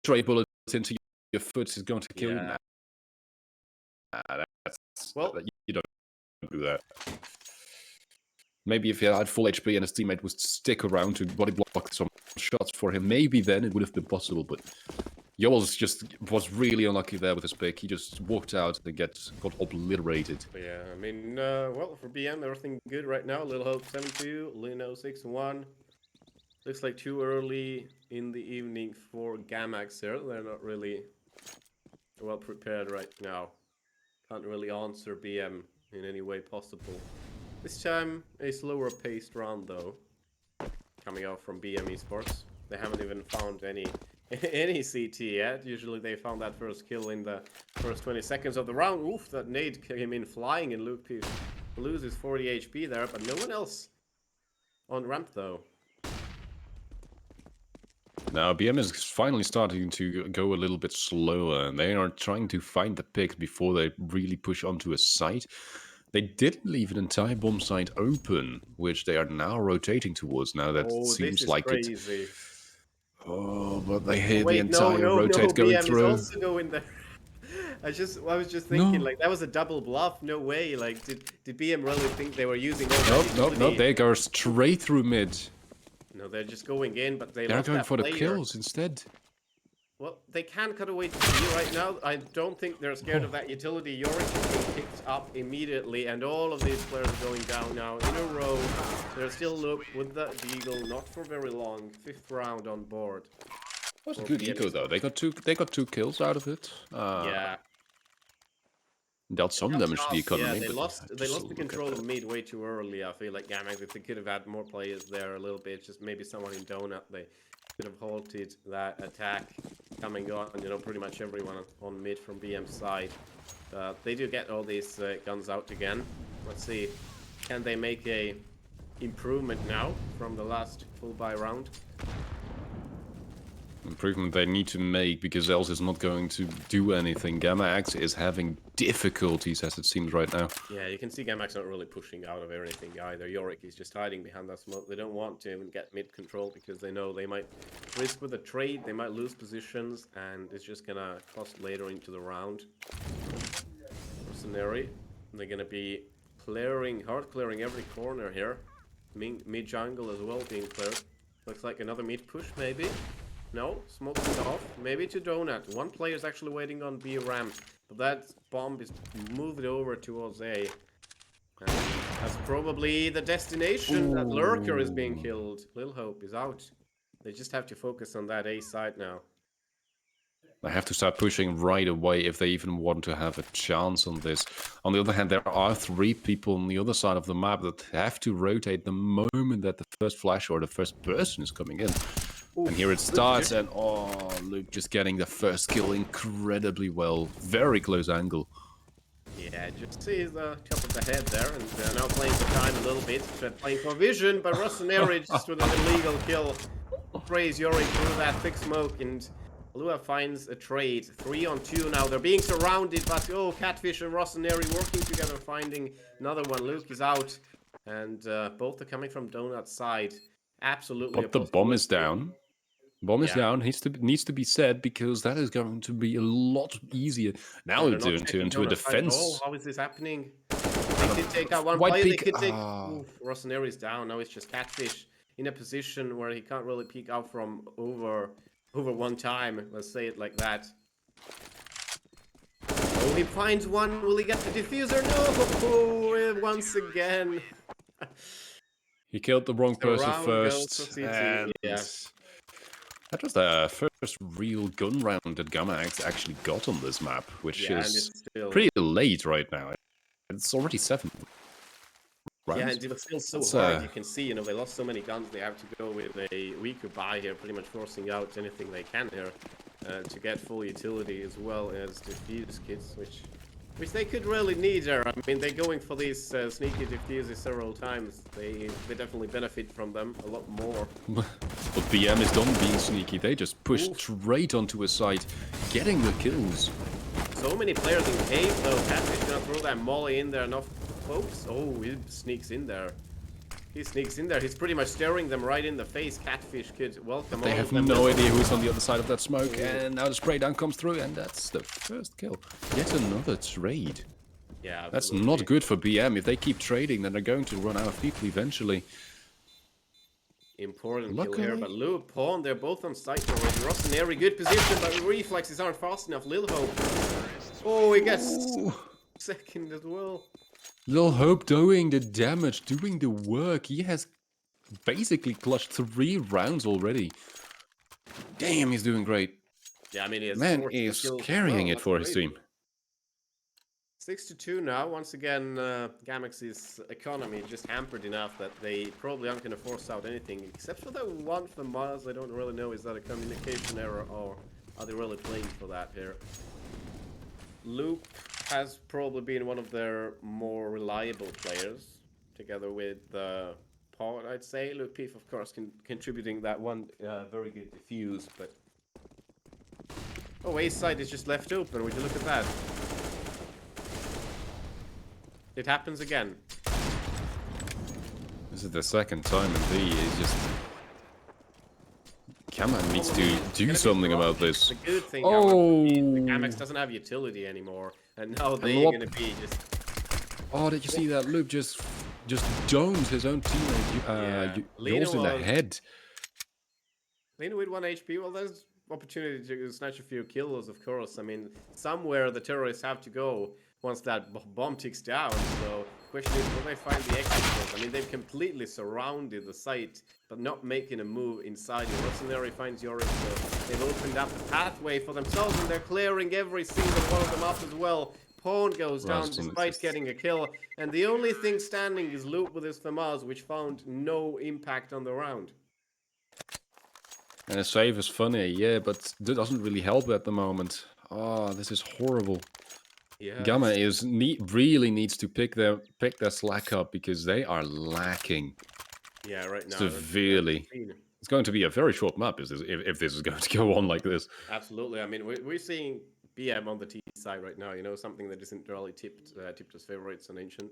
stray bullet into your foot is going to kill you. Nah, you don't do that. Maybe if he had full HP and his teammate would stick around to body block some shots for him, maybe then it would have been possible. But Yoels was really unlucky there with his pick. He just walked out and got obliterated. Yeah, I mean, well, for BM, everything good right now. Little Hope 7-2, Lino 6-1. Looks like too early in the evening for Gammax here. They're not really well prepared right now. Can't really answer BM in any way possible. This time, a slower paced round though. Coming out from BM eSports. They haven't even found any CT yet. Usually they found that first kill in the first 20 seconds of the round. Oof, that nade came in flying, and Luke Peef loses 40 HP there, but no one else on ramp though. Now BM is finally starting to go a little bit slower, and they are trying to find the picks before they really push onto a site. They did leave an entire bomb site open, which they are now rotating towards. Now that seems like crazy. it. Oh, but they hear the entire rotate going BM through. Is also going there. I was just thinking, like, that was a double bluff. No way. Like, did BM really think they were using? Nope. They go straight through mid. No, they're just going in, but they're going for the kills instead. Well, they can cut away to B right now. I don't think they're scared of that utility. Yorick is being picked up immediately, and all of these players are going down now in a row. They're still Loop with the Deagle, not for very long. 5th round on board. That was a good eco though. They got two kills out of it. Yeah. Dealt some damage to the economy. Yeah, they but lost just the control of mid way too early. I feel like Gammax, if they could have had more players there a little bit, just maybe someone in Donut, they could have halted that attack coming on. You know, pretty much everyone on mid from BM's side. They do get all these guns out again. Let's see, can they make a improvement now from the last full buy round? Improvement they need to make, because else it's not going to do anything. Gammax is having difficulties as it seems right now. Yeah, you can see Gammax not really pushing out of everything either. Yorick is just hiding behind that smoke. They don't want to even get mid control because they know they might risk with a trade, they might lose positions, and it's just gonna cost later into the round. Mercenary, they're gonna be hard clearing every corner here. Mid jungle as well being cleared. Looks like another mid push maybe. No, smoking off. Maybe to Donut. One player is actually waiting on B ramp, but that bomb is moved over towards A. And that's probably the destination. That lurker is being killed. Lil Hope is out. They just have to focus on that A side now. They have to start pushing right away if they even want to have a chance on this. On the other hand, there are 3 people on the other side of the map that have to rotate the moment that the first flash or the first person is coming in. Oof. And here it starts, and Luke just getting the first kill incredibly well. Very close angle. Yeah, just sees the top of the head there, and they're now playing for time a little bit. Playing for vision, but Rossoneri just with an illegal kill. Praise Yorick through that thick smoke, and Lua finds a trade. 3 on 2 now. They're being surrounded, but Catfish and Rossoneri working together, finding another one. Luke is out, and both are coming from Donut's side. Absolutely. But the bomb is down. Bomb is down. Needs to be said, because that is going to be a lot easier. Now they're doing into a defense. How is this happening? They did take out one player. They could take. Rossoneri is down. Now it's just Catfish in a position where he can't really peek out from over one time. Let's say it like that. Oh, he finds one. Will he get the diffuser? No. Once again. He killed the wrong person first. And that was the first real gun round that Gammax actually got on this map, which is pretty late right now. It's already 7 rounds. Yeah, and it was still so hard. You can see, they lost so many guns. They have to go with a weaker buy here, pretty much forcing out anything they can here to get full utility, as well as defuse kits, which they could really need there. I mean, they're going for these sneaky diffusers several times. They definitely benefit from them a lot more. But BM is done being sneaky. They just pushed straight onto his side, getting the kills. So many players in cave though. Catfish gonna throw that molly in there. Enough folks. Oh, he sneaks in there. He's pretty much staring them right in the face. Catfish could welcome. They have no idea who's on the other side of that smoke, and now the spray down comes through, and that's the first kill. Yet another trade. Yeah, that's not good for BM. If they keep trading, then they're going to run out of people eventually. Important kill here, but Lou, Pawn, they're both on site already. Rossoneri, good position, but reflexes aren't fast enough. Lil Hope. Oh, he gets second as well. Lil Hope doing the damage, doing the work. He has basically clutched 3 rounds already. Damn, he's doing great. Yeah, I mean, he has Man is carrying it for his team. 6-2 now. Once again, Gammax's economy just hampered enough that they probably aren't going to force out anything, except for that one from Mars. I don't really know, is that a communication error, or are they really playing for that here? Luke has probably been one of their more reliable players, together with Paul, I'd say. Luke Peef, of course, contributing that one very good defuse, but... Oh, A side is just left open. Would you look at that? It happens again. This is the second time, and B is just... Gamma needs to do something about this. The good thing, the Gammax doesn't have utility anymore, and now they're going to be just... Oh, did you see that? Luke just domed his own teammate. Yours in the head. Lena with 1 HP. Well, there's opportunity to snatch a few kills, of course. I mean, somewhere the terrorists have to go once that bomb ticks down. So the question is, will they find the exit? I mean, they've completely surrounded the site, but not making a move inside. The mercenary finds Yorick, so they've opened up the pathway for themselves, and they're clearing every single one of them up as well. Pawn goes down despite getting a kill, and the only thing standing is Loot with his FAMAS, which found no impact on the round. And a save is funny, yeah, but that doesn't really help at the moment. Oh, this is horrible. Yeah. Gamma really needs to pick their slack up because they are lacking. Yeah, right now. Severely. It's going to be a very short map if this is going to go on like this. Absolutely. I mean, we're seeing BM on the T side right now. You know, something that isn't really tipped as favorites on Ancient.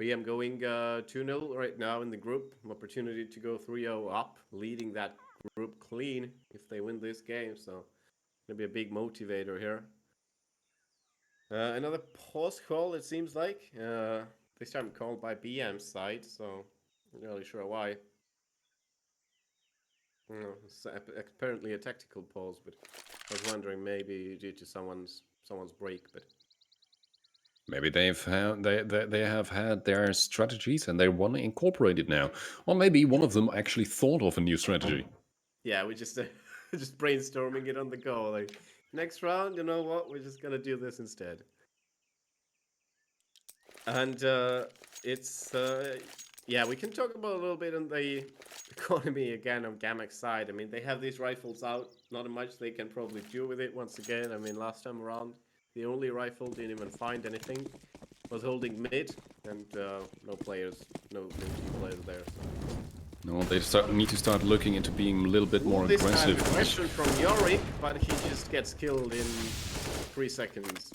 BM going 2-0 right now in the group. Opportunity to go 3-0 up, leading that group clean if they win this game. So, gonna be a big motivator here. Another pause call, it seems like. This time called by BM's side, so I'm not really sure why. It's apparently a tactical pause, but I was wondering maybe due to someone's break, but maybe they have had their strategies and they want to incorporate it now, or maybe one of them actually thought of a new strategy. Yeah, we just just brainstorming it on the go. Like next round, you know what? We're just gonna do this instead. And it's yeah, we can talk about a little bit on the economy again on Gammax side. I mean, they have these rifles out. Not much they can probably do with it once again. I mean, last time around, the only rifle didn't even find anything. Was holding mid, and no players, no team players there. So. No, they need to start looking into being a little bit more aggressive. This question from Yorick, but he just gets killed in 3 seconds.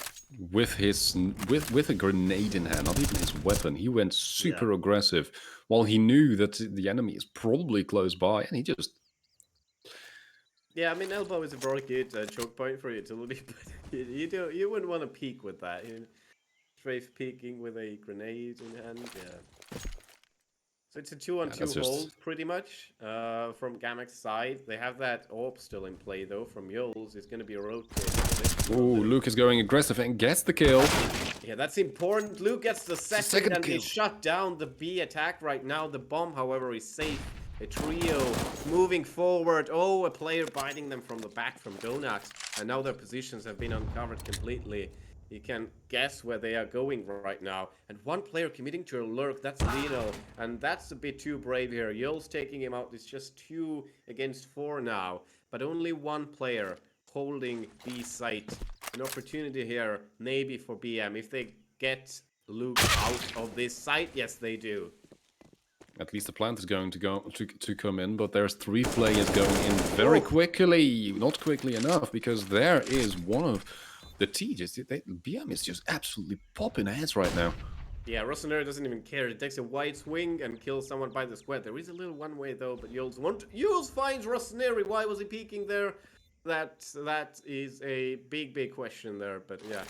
With a grenade in hand, not even his weapon. He went super aggressive, while he knew that the enemy is probably close by, and he just... Yeah, I mean, elbow is a very good choke point for utility, but you wouldn't want to peek with that. Strafe peeking with a grenade in hand, yeah. So it's a 2-on-2 hold, pretty much, from Gammax side. They have that AWP still in play, though, from Yules. It's going to be rotating. Ooh, Luke is going aggressive and gets the kill. Yeah, that's important. Luke gets the second and they shut down the B attack right now. The bomb, however, is safe. A trio moving forward. Oh, a player biting them from the back from Gonax. And now their positions have been uncovered completely. You can guess where they are going right now. And one player committing to a lurk, that's Lino. And that's a bit too brave here. Yule's taking him out. It's just 2 against 4 now. But only one player holding B site. An opportunity here, maybe for BM. If they get Luke out of this site, yes, they do. At least the plant is going to come in, but there's 3 players going in very quickly. Not quickly enough, because there is one of... The T, BM is just absolutely popping heads right now. Yeah, Rossonero doesn't even care. He takes a wide swing and kills someone by the square. There is a little one way though, but Yules finds Rossoneri. Why was he peeking there? That is a big question there. But yeah,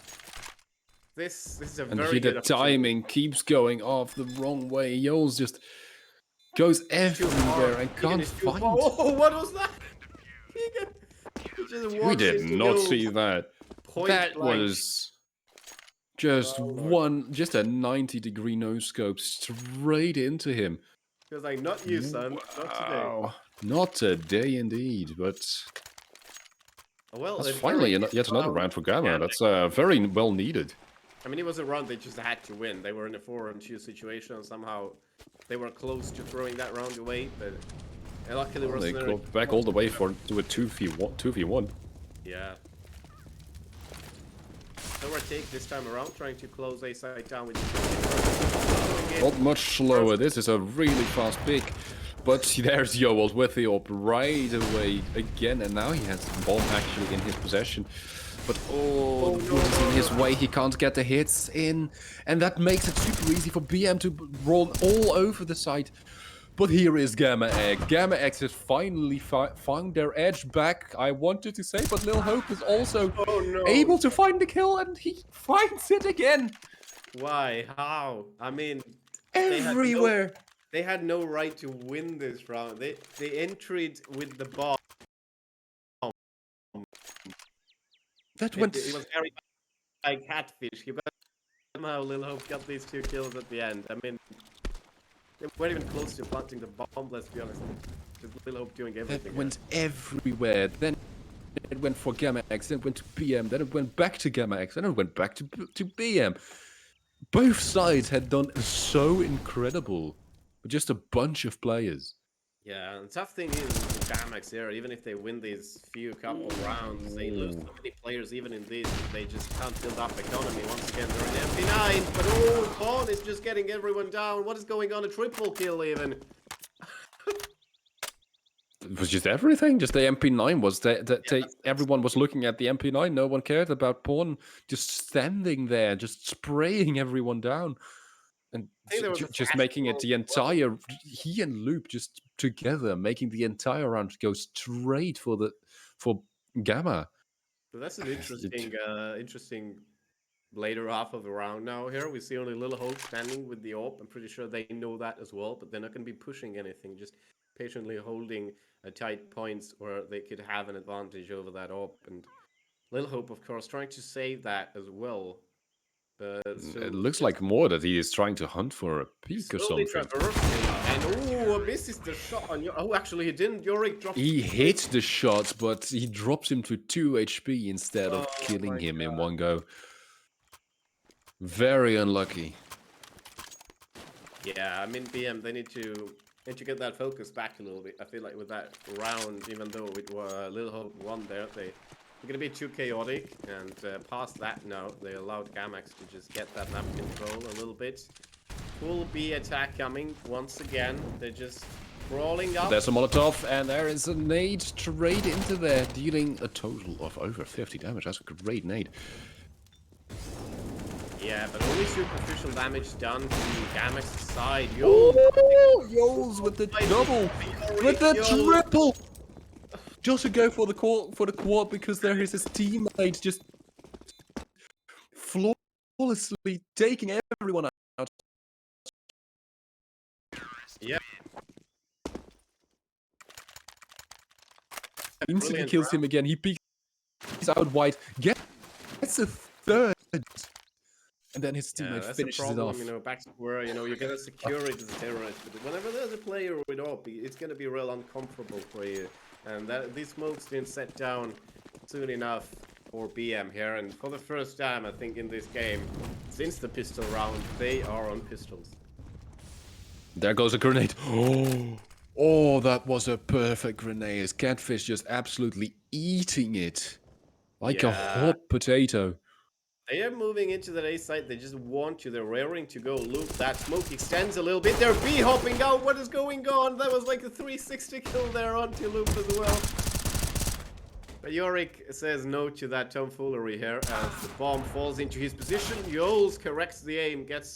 this is a very good. And the timing keeps going off the wrong way. Yules just goes everywhere and can't find. Oh, what was that? We did not see that. That was just just a 90-degree no-scope straight into him. He was like, not you, son. Not today. Not today, indeed, but... Well, that's finally yet another round for Gamma. Yeah, that's very well needed. I mean, it was a round they just had to win. They were in a 4-on-2 situation. Somehow, they were close to throwing that round away, but luckily... They got back all the way to a 2v1. Yeah. Overtake this time around, trying to close a side down with not much slower. This is a really fast pick, but there's Yowold with the AWP right away again, and now he has the bomb actually in his possession. But the wood is in his way. He can't get the hits in, and that makes it super easy for BM to roll all over the side. But here is Gammax. Gammax has finally found their edge back, I wanted to say, but Lil Hope is also able to find the kill, and he finds it again. Why? How? I mean... Everywhere! They had no right to win this round. They entered with the bomb. That went. It was very like catfish. He somehow Lil Hope got these 2 kills at the end. I mean, they weren't even close to planting the bomb, let's be honest. Just Lil Hope doing everything. That went everywhere. Then it went for Gammax, then it went to BM, then it went back to Gammax, then it went back to BM. Both sides had done so incredible with just a bunch of players. Yeah, and the tough thing is with Gammax here, even if they win these few couple rounds, they lose so many players even in these. They just can't build up economy. Once again, they're in MP9, but oh, Pawn is just getting everyone down. What is going on? A triple kill even. It was just everything. Just the MP9 was everyone was looking at the MP9. No one cared about Pawn just standing there, just spraying everyone down. And just making it the entire, he and Loop just together, making the entire round go straight for Gamma. So that's an interesting later half of the round now. Here we see only Little Hope standing with the AWP. I'm pretty sure they know that as well, but they're not going to be pushing anything, just patiently holding a tight points where they could have an advantage over that AWP. And Little Hope, of course, trying to save that as well. But it looks like more that he is trying to hunt for a peak or something. And misses the shot on actually he didn't. Yorick dropped. He hit the shot, but he drops him to 2 HP instead of killing him in one go. Very unlucky. Yeah, I mean BM, they need to get that focus back a little bit. I feel like with that round, even though it was Little Hope won there, they're going to be too chaotic, and past that now, they allowed Gammax to just get that map control a little bit. Full B attack coming once again. They're just crawling up. There's a Molotov, and there is a nade straight into there, dealing a total of over 50 damage. That's a great nade. Yeah, but only superficial damage done to Gammax's side. Yols with the double, with the triple. Just to go for the quad because there is his teammate just flawlessly taking everyone out. Yeah. Instantly kills him again. He peeks out wide, gets a third, and then his teammate finishes it off. You know, back to where you're gonna secure it as a terrorist, but whenever there's a player with AWP, it's gonna be real uncomfortable for you. And these smokes didn't set down soon enough for BM here. And for the first time, I think, in this game, since the pistol round, they are on pistols. There goes a grenade. Oh, that was a perfect grenade. Catfish just absolutely eating it. Like a hot potato. They are moving into the A site. They just want you. They're raring to go. Loop, that smoke extends a little bit. They're B-hopping out. What is going on? That was like a 360 kill there onto Loop as well. But Yorick says no to that tomfoolery here as the bomb falls into his position. Yols corrects the aim, gets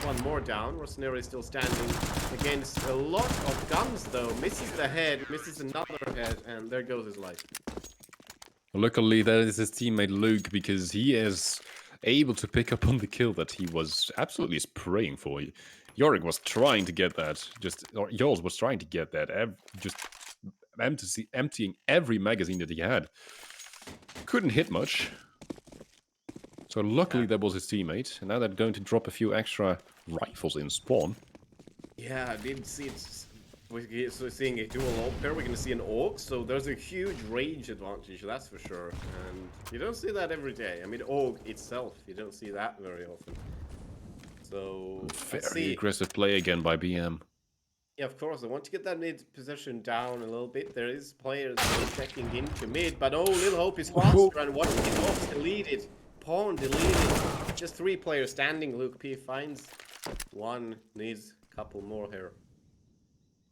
one more down. Rossoneri still standing against a lot of guns though. Misses the head, misses another head, and there goes his life. Luckily, that is his teammate Luke, because he is able to pick up on the kill that he was absolutely praying for. Yorick was trying to get that, Yols was trying to get that, just emptying every magazine that he had. Couldn't hit much. So luckily that was his teammate, and now they're going to drop a few extra rifles in spawn. Yeah, I didn't see it. We're seeing a dual AWP here. We're going to see an AUG, so there's a huge range advantage, that's for sure. And you don't see that every day. I mean, AUG itself, you don't see that very often. So, very aggressive play again by BM. Yeah, of course. I want to get that mid position down a little bit. There is players checking into mid, but Little Hope is faster and watching his AWP deleted. Pawn deleted. Just 3 players standing. Luke P finds one, needs a couple more here.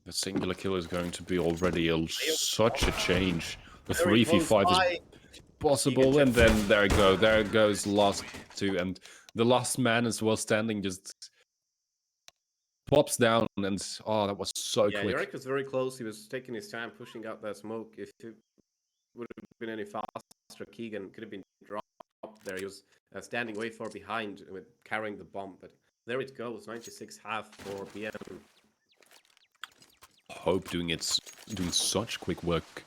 The singular kill is going to be already such a change. The 3v5 is possible, and then there goes last 2, and the last man as well standing just pops down, and that was so quick. Eric was very close. He was taking his time pushing out that smoke. If it would have been any faster, Keegan could have been dropped there. He was standing way far behind with carrying the bomb, but there it goes. 96 half for BM. Hope doing such quick work.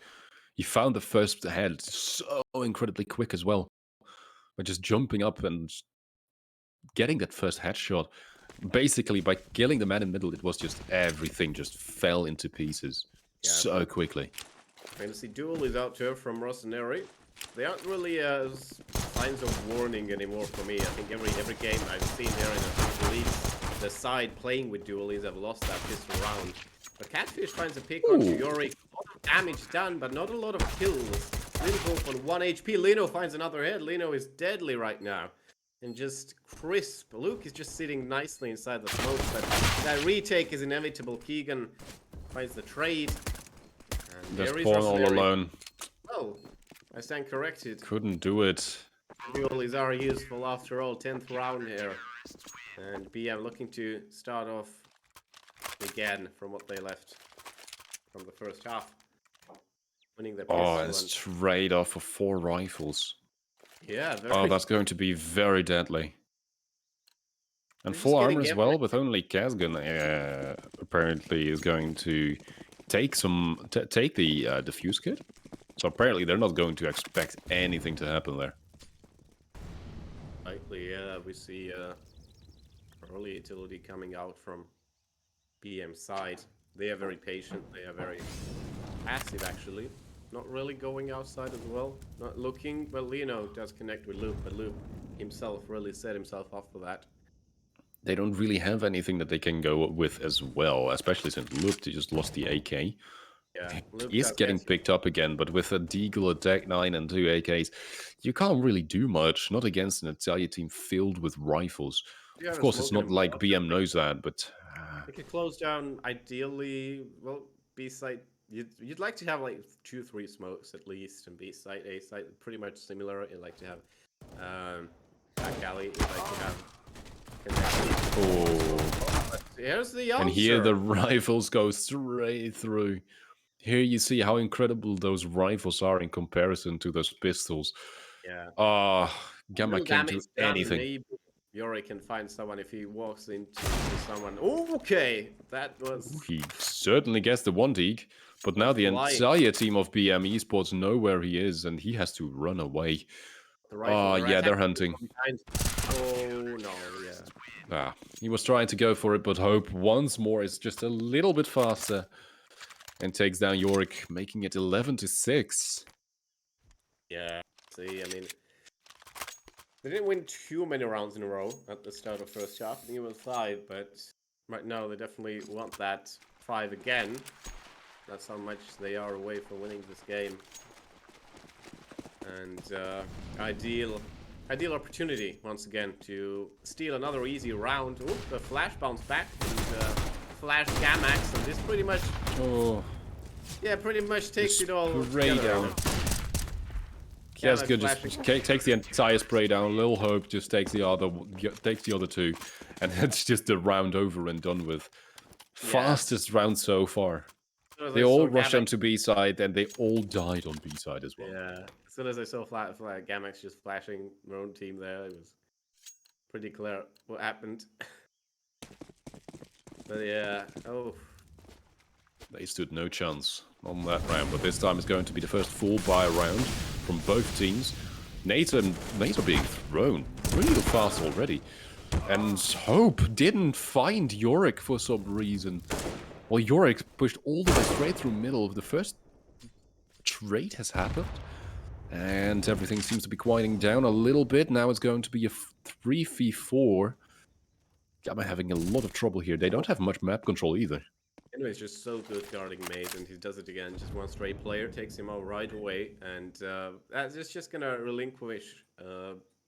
He found the first head so incredibly quick as well. by just jumping up and getting that first headshot. Basically, by killing the man in the middle, it was just everything just fell into pieces so quickly. Fantasy Duel is out here from Rossoneri. They aren't really signs of warning anymore for me. I think every game I've seen here in the leagues, the side playing with dualies have lost that pistol round. But Catfish finds a pick onto Yorick. A lot of damage done, but not a lot of kills. Linohope on 1 HP. Lino finds another head. Lino is deadly right now. And just crisp. Luke is just sitting nicely inside the smoke, but that retake is inevitable. Keegan finds the trade. And There's there is Paul all Rossoneri. alone. Well, I stand corrected. Couldn't do it. Dualies are useful after all. 10th round here. And BM looking to start off again from what they left from the first half. Winning their pistol. Oh, it's trade off of 4 rifles. Yeah, very... Oh, that's going to be very deadly. And They're just 4 getting armor as well, with only Kazgan apparently is going to take take the defuse kit. So apparently they're not going to expect anything to happen there. Likely, yeah, we see early utility coming out from BM side. They are very patient, they are very passive actually. Not really going outside as well. Not looking, well, Lino does connect with Loop, but Loop himself really set himself up for that. They don't really have anything that they can go with as well, especially since Loop just lost the AK. Yeah, Luke He is getting picked up again, but with a Deagle, a Deck 9 and 2 AKs, you can't really do much, not against an Italia team filled with rifles. Yeah, of course, it's not like BM knows that, but... They could close down, ideally, well, B-side, you'd like to have like 2-3 smokes at least, and B-side, A-side, pretty much similar. You'd like to have back alley, you'd like to have... Oh. Here's the answer. And here the rifles go straight through. Here you see how incredible those rifles are in comparison to those pistols. Yeah. Gamma can't do anything. Maybe Yori can find someone if he walks into someone. Okay, that was... He certainly gets the one dig, but now the entire team of BM eSports know where he is, and he has to run away. Yeah, they're hunting. Oh, no, yeah. He was trying to go for it, but Hope once more is just a little bit faster and takes down Yorick, making it 11-6. Yeah, see, I mean, they didn't win too many rounds in a row at the start of first half. I think it was 5, but right now they definitely want that 5 again. That's how much they are away from winning this game. And ideal opportunity once again to steal another easy round. Ooh, the flash bounce back and flash Gammax, and this pretty much pretty much takes it all spray down. Yes, good. Just takes the entire spray down. Lil Hope just takes the other 2, and it's just a round over and done with. Fastest round so far. They all rushed them to B side, and they all died on B side as well. Yeah. As soon as I saw Gammax just flashing their own team there, it was pretty clear what happened. But yeah, they stood no chance on that round, but this time it's going to be the first full buy round from both teams. Nate are being thrown real fast already, and Hope didn't find Yorick for some reason. Well, Yorick pushed all the way straight through middle. The first trade has happened, and everything seems to be quieting down a little bit. Now it's going to be a 3v4. Gamma having a lot of trouble here. They don't have much map control either. Anyways, just so good guarding mate, and he does it again. Just one straight player takes him out right away, and it's just gonna relinquish.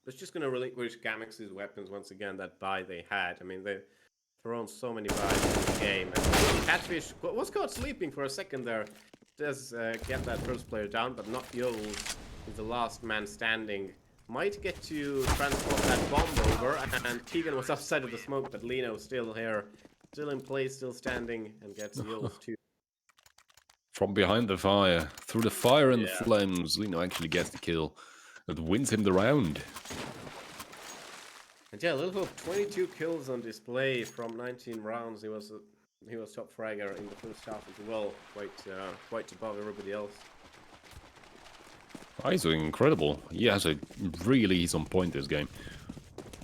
It's just gonna relinquish Gammax's weapons once again. That buy they had. I mean, they've thrown so many buys in the game. And Catfish was caught sleeping for a second there. Does get that first player down, but not Yoel. He's the last man standing. Might get to transport that bomb over, and Keegan was outside of the smoke, but Lino still here. Still in place, still standing, and gets Yoel's 2. From behind the fire, through the fire and the flames, Lino actually gets the kill. That wins him the round. And yeah, Lil Hope, 22 kills on display from 19 rounds. He was top fragger in the first half as well, quite above everybody else. He's doing incredible. He's on point this game.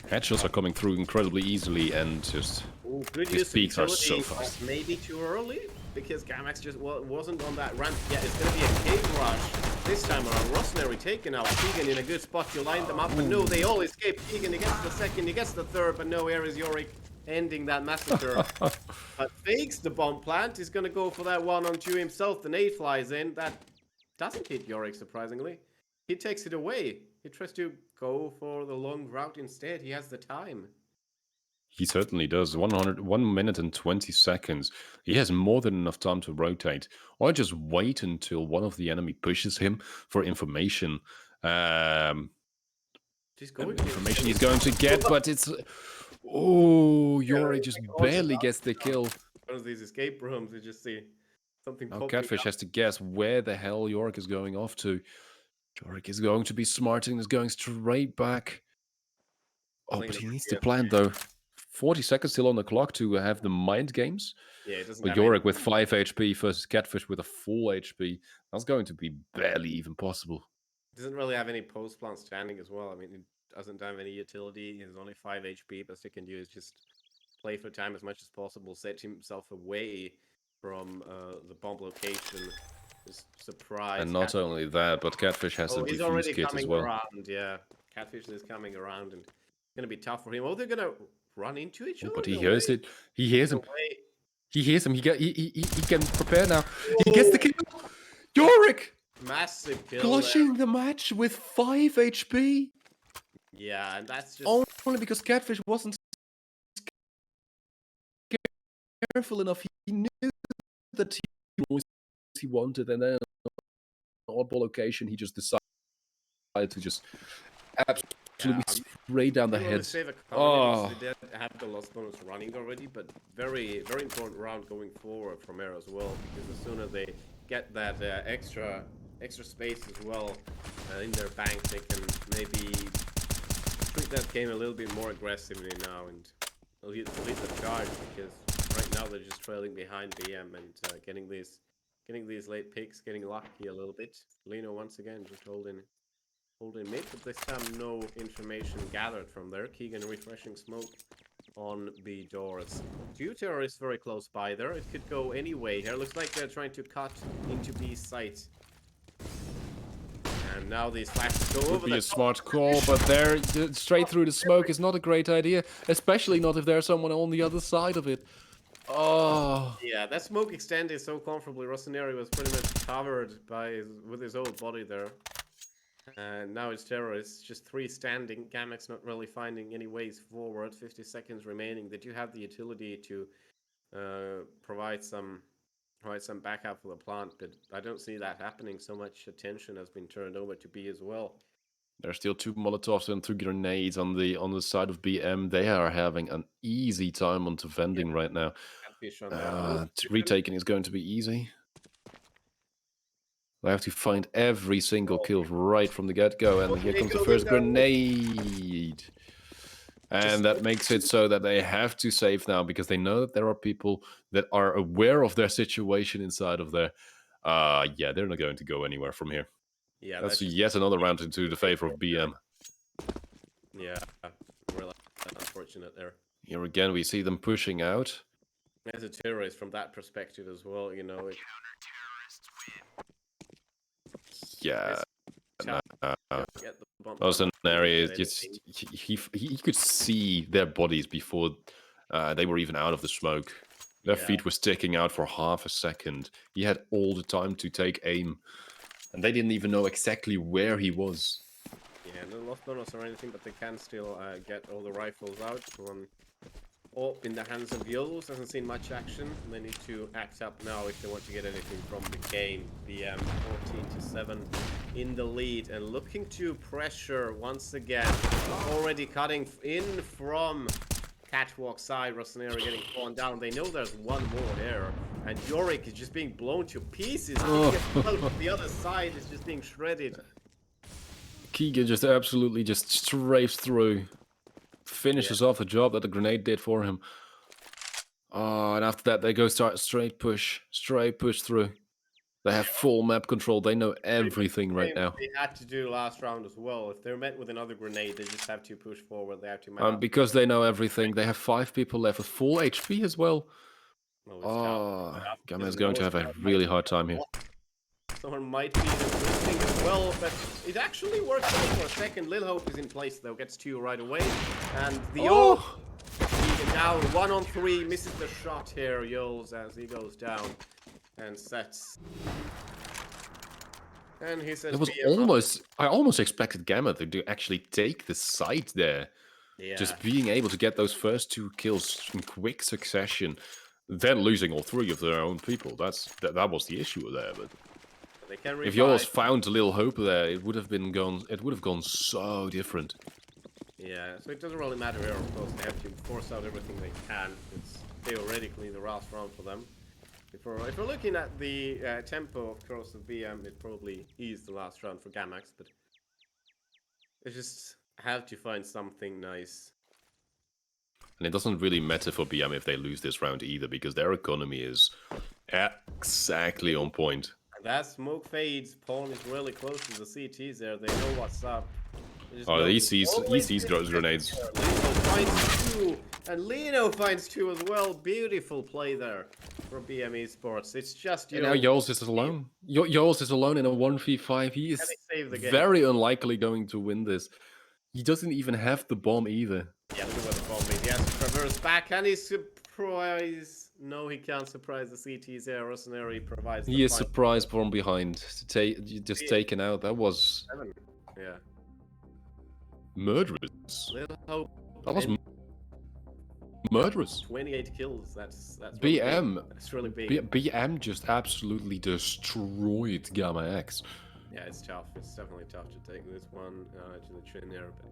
Headshots are coming through incredibly easily, and just Good his use peaks are of so utility, fast. maybe too early, because Gammax just wasn't on that ramp yet. It's going to be a cave rush this time around. Rossnary taken out. Keegan in a good spot to line them up, but no, they all escape. Keegan, he gets the second, he gets the third, but no, here is Yorick ending that massacre. But fakes the bomb plant. He's going to go for that 1-on-2 himself. The nade flies in. That doesn't hit Yorick, surprisingly. He takes it away. He tries to go for the long route instead. He has the time. He certainly does. 1 minute and 20 seconds. He has more than enough time to rotate, or just wait until one of the enemy pushes him for information. Information he's going to get, but it's... Oh, Yori just barely gets the kill. One of these escape rooms, you just see something Now popping Catfish up. has to guess where the hell Yorick is going off to. Yorick is going to be smart and is going straight back. Oh, but he needs to plan, though. 40 seconds still on the clock to have the mind games. Yeah, it doesn't But have Yorick with 5 HP versus Catfish with a full HP. That's going to be barely even possible. doesn't really have any post plant standing as well. I mean, it doesn't have any utility. He has only 5 HP. Best he can do is just play for time as much as possible, set himself away from the bomb location. Just surprise. And not only that, but Catfish has a he's defuse already kit coming as well. around. Yeah, Catfish is coming around, and it's gonna be tough for him. Oh, they're gonna run into each other. But he No hears way. it. He hears him. No way. He hears him. He can prepare now. He gets the kill. Yorick Massive kill. clutching the match with 5 HP. Yeah, and that's just Only because Catfish wasn't careful enough. He knew that he wanted, and then on an oddball occasion, he just decided to just absolutely spray down the head. Oh, they did have the lost bonus running already, but very, very important round going forward from here as well. Because the sooner they get that extra space as well in their bank, they can maybe treat that game a little bit more aggressively now and lead the charge. Because right now they're just trailing behind BM and getting these late picks, getting lucky a little bit. Lino once again just holding mid, but this time no information gathered from there. Keegan refreshing smoke on B doors. 2 terrorists very close by there. It could go any way here. Looks like they're trying to cut into B site. And now these flashes go over. Would be a smart call, but there, straight through the smoke is not a great idea, especially not if there's someone on the other side of it. Oh. Yeah, that smoke extended so comfortably. Rossoneri was pretty much covered with his old body there. And now it's terrorists, just 3 standing. Gammax not really finding any ways forward. 50 seconds remaining. They do have the utility to provide some backup for the plant, but I don't see that happening. So much attention has been turned over to B as well. There's still 2 Molotovs and 2 grenades on the side of BM. They are having an easy time onto vending right now. Retaking is going to be easy. I have to find every single kill right from the get-go, and here comes the first grenade. And that makes it so that they have to save now, because they know that there are people that are aware of their situation inside of there. Yeah, they're not going to go anywhere from here. Yeah, that's yet another round into the favor of BM. Yeah, really unfortunate there. Here again, we see them pushing out. As a terrorist from that perspective as well, you know. Yeah. Rossoneri, he could see their bodies before they were even out of the smoke. Their feet were sticking out for half a second. He had all the time to take aim. And they didn't even know exactly where he was. Yeah, no lost bonus or anything, but they can still get all the rifles out. One up in the hands of Yills, hasn't seen much action. They need to act up now if they want to get anything from the game. BM 14-7 in the lead and looking to pressure once again. Already cutting in from catwalk side. Rossoneri getting fallen down. They know there's one more there. And Yorick is just being blown to pieces. The other side is just being shredded. Keegan just absolutely just strafes through. Finishes off the job that the grenade did for him. Oh, and after that they go straight push through. They have full map control. They know everything right now. They had to do last round as well. If they're met with another grenade, they just have to push forward. They have to map. Because they know everything. They have 5 people left with full HP as well. Oh, Gamma is going to have a really hard time here. Someone might be listening as well, but it actually works out for a second. Lil Hope is in place though, gets 2 right away. And the even down 1-on-3, misses the shot here, Yols, as he goes down and sets. And he says, It was I almost expected Gamma to actually take the side there. Yeah. Just being able to get those first 2 kills in quick succession, then losing all 3 of their own people. That was the issue there, but they can if yours found a little hope there, it would have gone so different. Yeah, so it doesn't really matter here, of course. They have to force out everything they can. It's theoretically the last round for them. If we're looking at the tempo, of course, of BM, it probably is the last round for Gammax, but they just have to find something nice. And it doesn't really matter for BM if they lose this round either, because their economy is exactly on point. And that smoke fades. Pawn is really close to the CTs there. They know what's up. Oh, he sees those grenades. Lino finds 2, and Lino finds 2 as well. Beautiful play there for BM eSports. It's just, now Yols is alone. Yols is alone in a 1v5. He is very unlikely going to win this. He doesn't even have the bomb either. Yeah, look at where the bomb is. He has to traverse back. Can he surprise? No, he can't surprise the CTs there. Rossoneri provides the He is surprised from behind. Just taken out. That was... 7. Yeah. Murderous. Little hope. That was murderous. 28 kills. That's BM. Really that's really big. BM just absolutely destroyed Gamma X. Yeah, it's tough. It's definitely tough to take this one to the chin there, but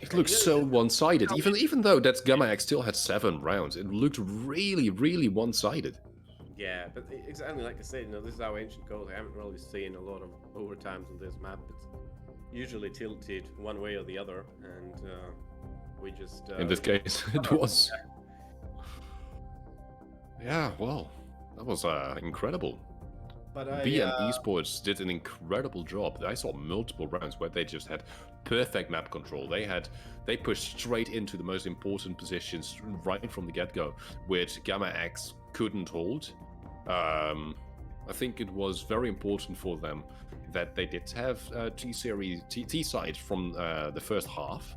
it looks so one-sided. Even though that's Gamma X still had 7 rounds, it looked really, really one-sided. Yeah, but exactly like I said, this is how Ancient goes. I haven't really seen a lot of overtimes on this map. It's usually tilted one way or the other, and we just... in this case, it was. Yeah, well, that was incredible. But BM eSports did an incredible job. I saw multiple rounds where they just had perfect map control. They pushed straight into the most important positions right from the get-go, which Gamma X couldn't hold. I think it was very important for them that they did have T sides from the first half,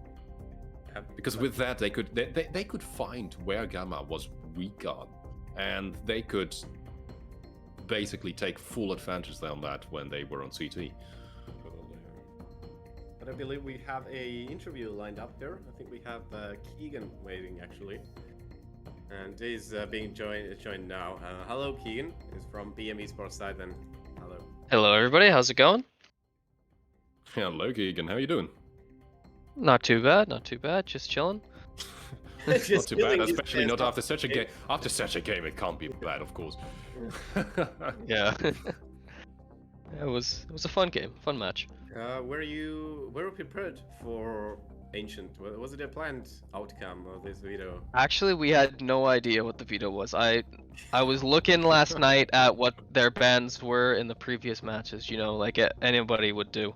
because with that they could find where Gamma was weak on, and they could basically take full advantage on that when they were on CT. But I believe we have a interview lined up here. I think we have Keegan waiting actually, and he's being joined now. Hello, Keegan. He's from BM eSports side. Then hello. Hello, everybody. How's it going? Hello, Keegan. How you doing? Not too bad. Not too bad. Just chilling. Not too bad, especially not after such a game. After such a game, it can't be bad, of course. Yeah. It was a fun game, fun match. Were you prepared for Ancient? Was it a planned outcome of this veto? Actually, we had no idea what the veto was. I was looking last night at what their bans were in the previous matches, like anybody would do,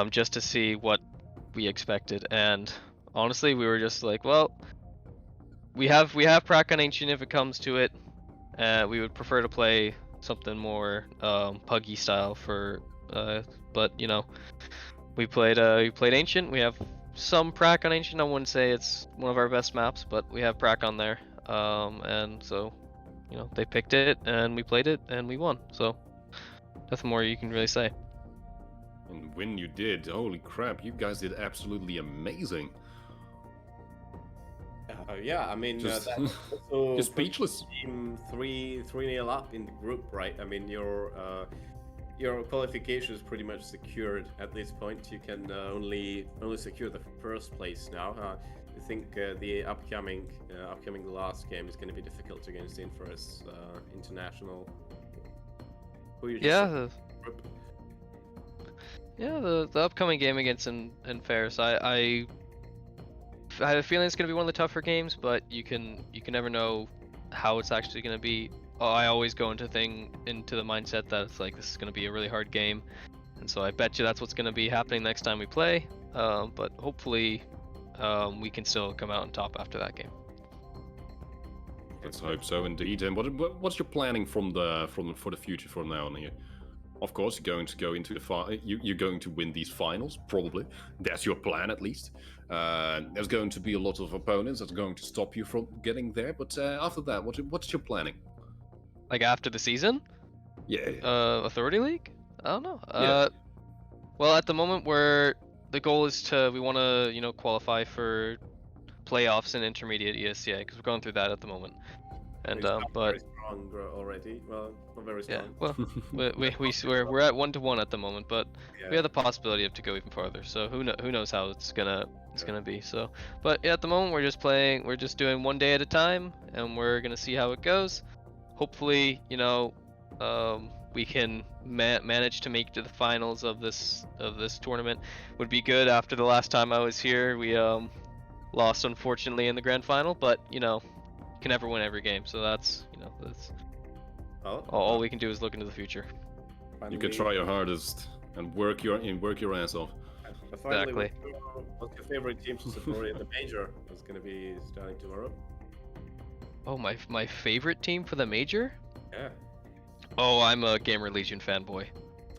just to see what we expected. And honestly, we were just like, well, we have prac on Ancient if it comes to it. We would prefer to play something more puggy style but we played Ancient. We have some prac on Ancient. I wouldn't say it's one of our best maps, but we have prac on there. And so they picked it and we played it and we won. So nothing more you can really say. And when you did, holy crap, you guys did absolutely amazing. Yeah, I mean, Just- that's also You're speechless. team 3-0 up in the group, right? I mean, your qualification is pretty much secured at this point. You can only secure the first place now. I think the upcoming last game is going to be difficult against Infer's international. Who you just The upcoming game against Infer's, I have a feeling it's going to be one of the tougher games, but you can never know how it's actually going to be I always go into the mindset that it's like this is going to be a really hard game, and so I bet you that's what's going to be happening next time we play. But hopefully, we can still come out on top after that game. Let's hope so, indeed. And what's your planning for the future from now on here? Of course, you're going to go into you're going to win these finals, probably. That's your plan, at least. There's going to be a lot of opponents that's going to stop you from getting there. But after that, what's your planning? Like after the season? Yeah. Authority League? I don't know. Yeah. Well, at the moment, the goal is we want to, qualify for playoffs and intermediate ESCA because we're going through that at the moment. And but very strong already. Well, not very strong. yeah, well, we're at 1-1 at the moment, but Yeah. we have the possibility to go even farther. So who knows how it's gonna be. So, but yeah, at the moment we're just doing one day at a time, and we're gonna see how it goes. Hopefully, we can manage to make it to the finals of this tournament. Would be good. After the last time I was here, we lost unfortunately in the grand final, but you can never win every game. So that's all we can do is look into the future. You can try your hardest and work your ass off. Exactly. What's your favorite team to support in the major? It's going to be starting tomorrow. Oh, my favorite team for the major? Yeah. Oh, I'm a Gamer Legion fanboy.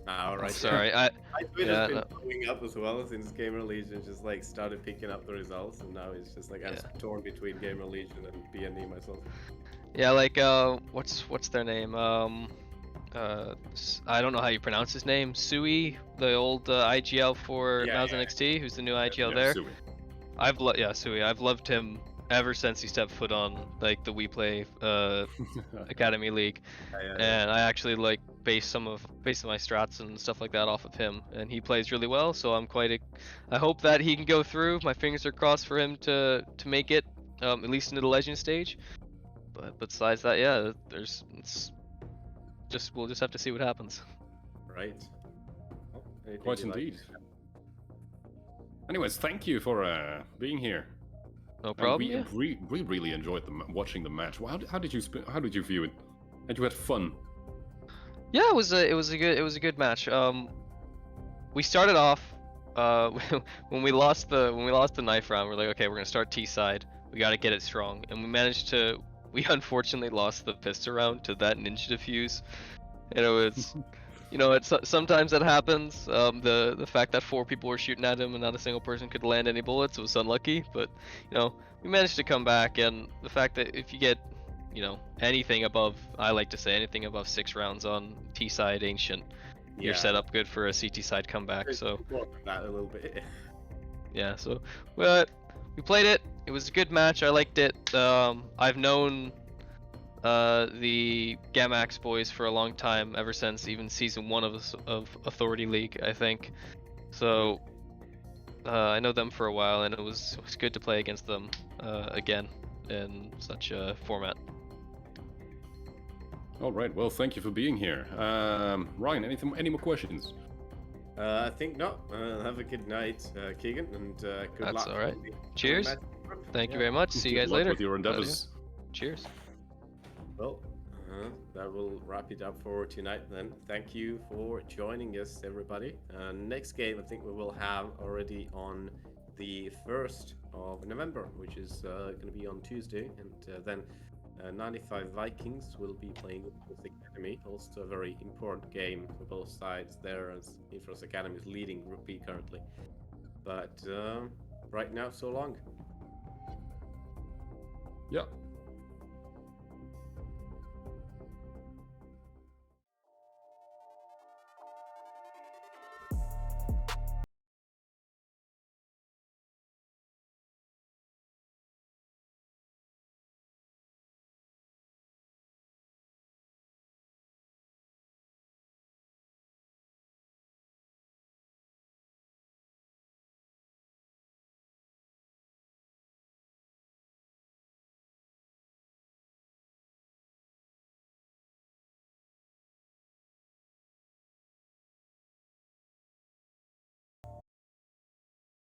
All right. Sorry, My Twitter's been going up as well since Gamer Legion just like started picking up the results, and now it's just like I'm torn between Gamer Legion and BNE myself. Yeah, like what's their name? I don't know how you pronounce his name. Sui, the old IGL for Mouse NXT, who's the new IGL there. Sui. Sui. I've loved him ever since he stepped foot on like the WePlay Academy League, and I actually like base some of my strats and stuff like that off of him, and he plays really well. So I'm I hope that he can go through. My fingers are crossed for him to make it at least into the legend stage. But besides that, yeah, we'll just have to see what happens. Right. Quite indeed. Anyways, thank you for being here. No problem. We really enjoyed watching the match. How did you view it? Had you had fun? Yeah, it was a good match. We started off when we lost the knife round. We're like, okay, we're gonna start T side. We got to get it strong, and we managed to. We unfortunately lost the pistol round to that ninja defuse, and it was. Sometimes that happens. The fact that 4 people were shooting at him and not a single person could land any bullets was unlucky. But we managed to come back, and the fact that if you get anything above, I like to say anything above 6 rounds on T side Ancient, you're set up good for a CT side comeback. So that a little bit. Yeah. So we played it. It was a good match. I liked it. I've known the Gammax boys for a long time, ever since even season 1 of Authority League, I think. So I know them for a while, and it was good to play against them again in such a format. All right. Well, thank you for being here. Ryan, any more questions? I think not. Have a good night, Keegan, and good luck. That's all right. Cheers. Thank you very much. See you guys later. With your endeavors. Cheers. Well, that will wrap it up for tonight then. Thank you for joining us, everybody. Next game, I think we will have already on the 1st of November, which is going to be on Tuesday, and then 95 Vikings will be playing with Academy. Also a very important game for both sides there, as Infos Academy is leading Group B currently. But right now, so long. Yeah.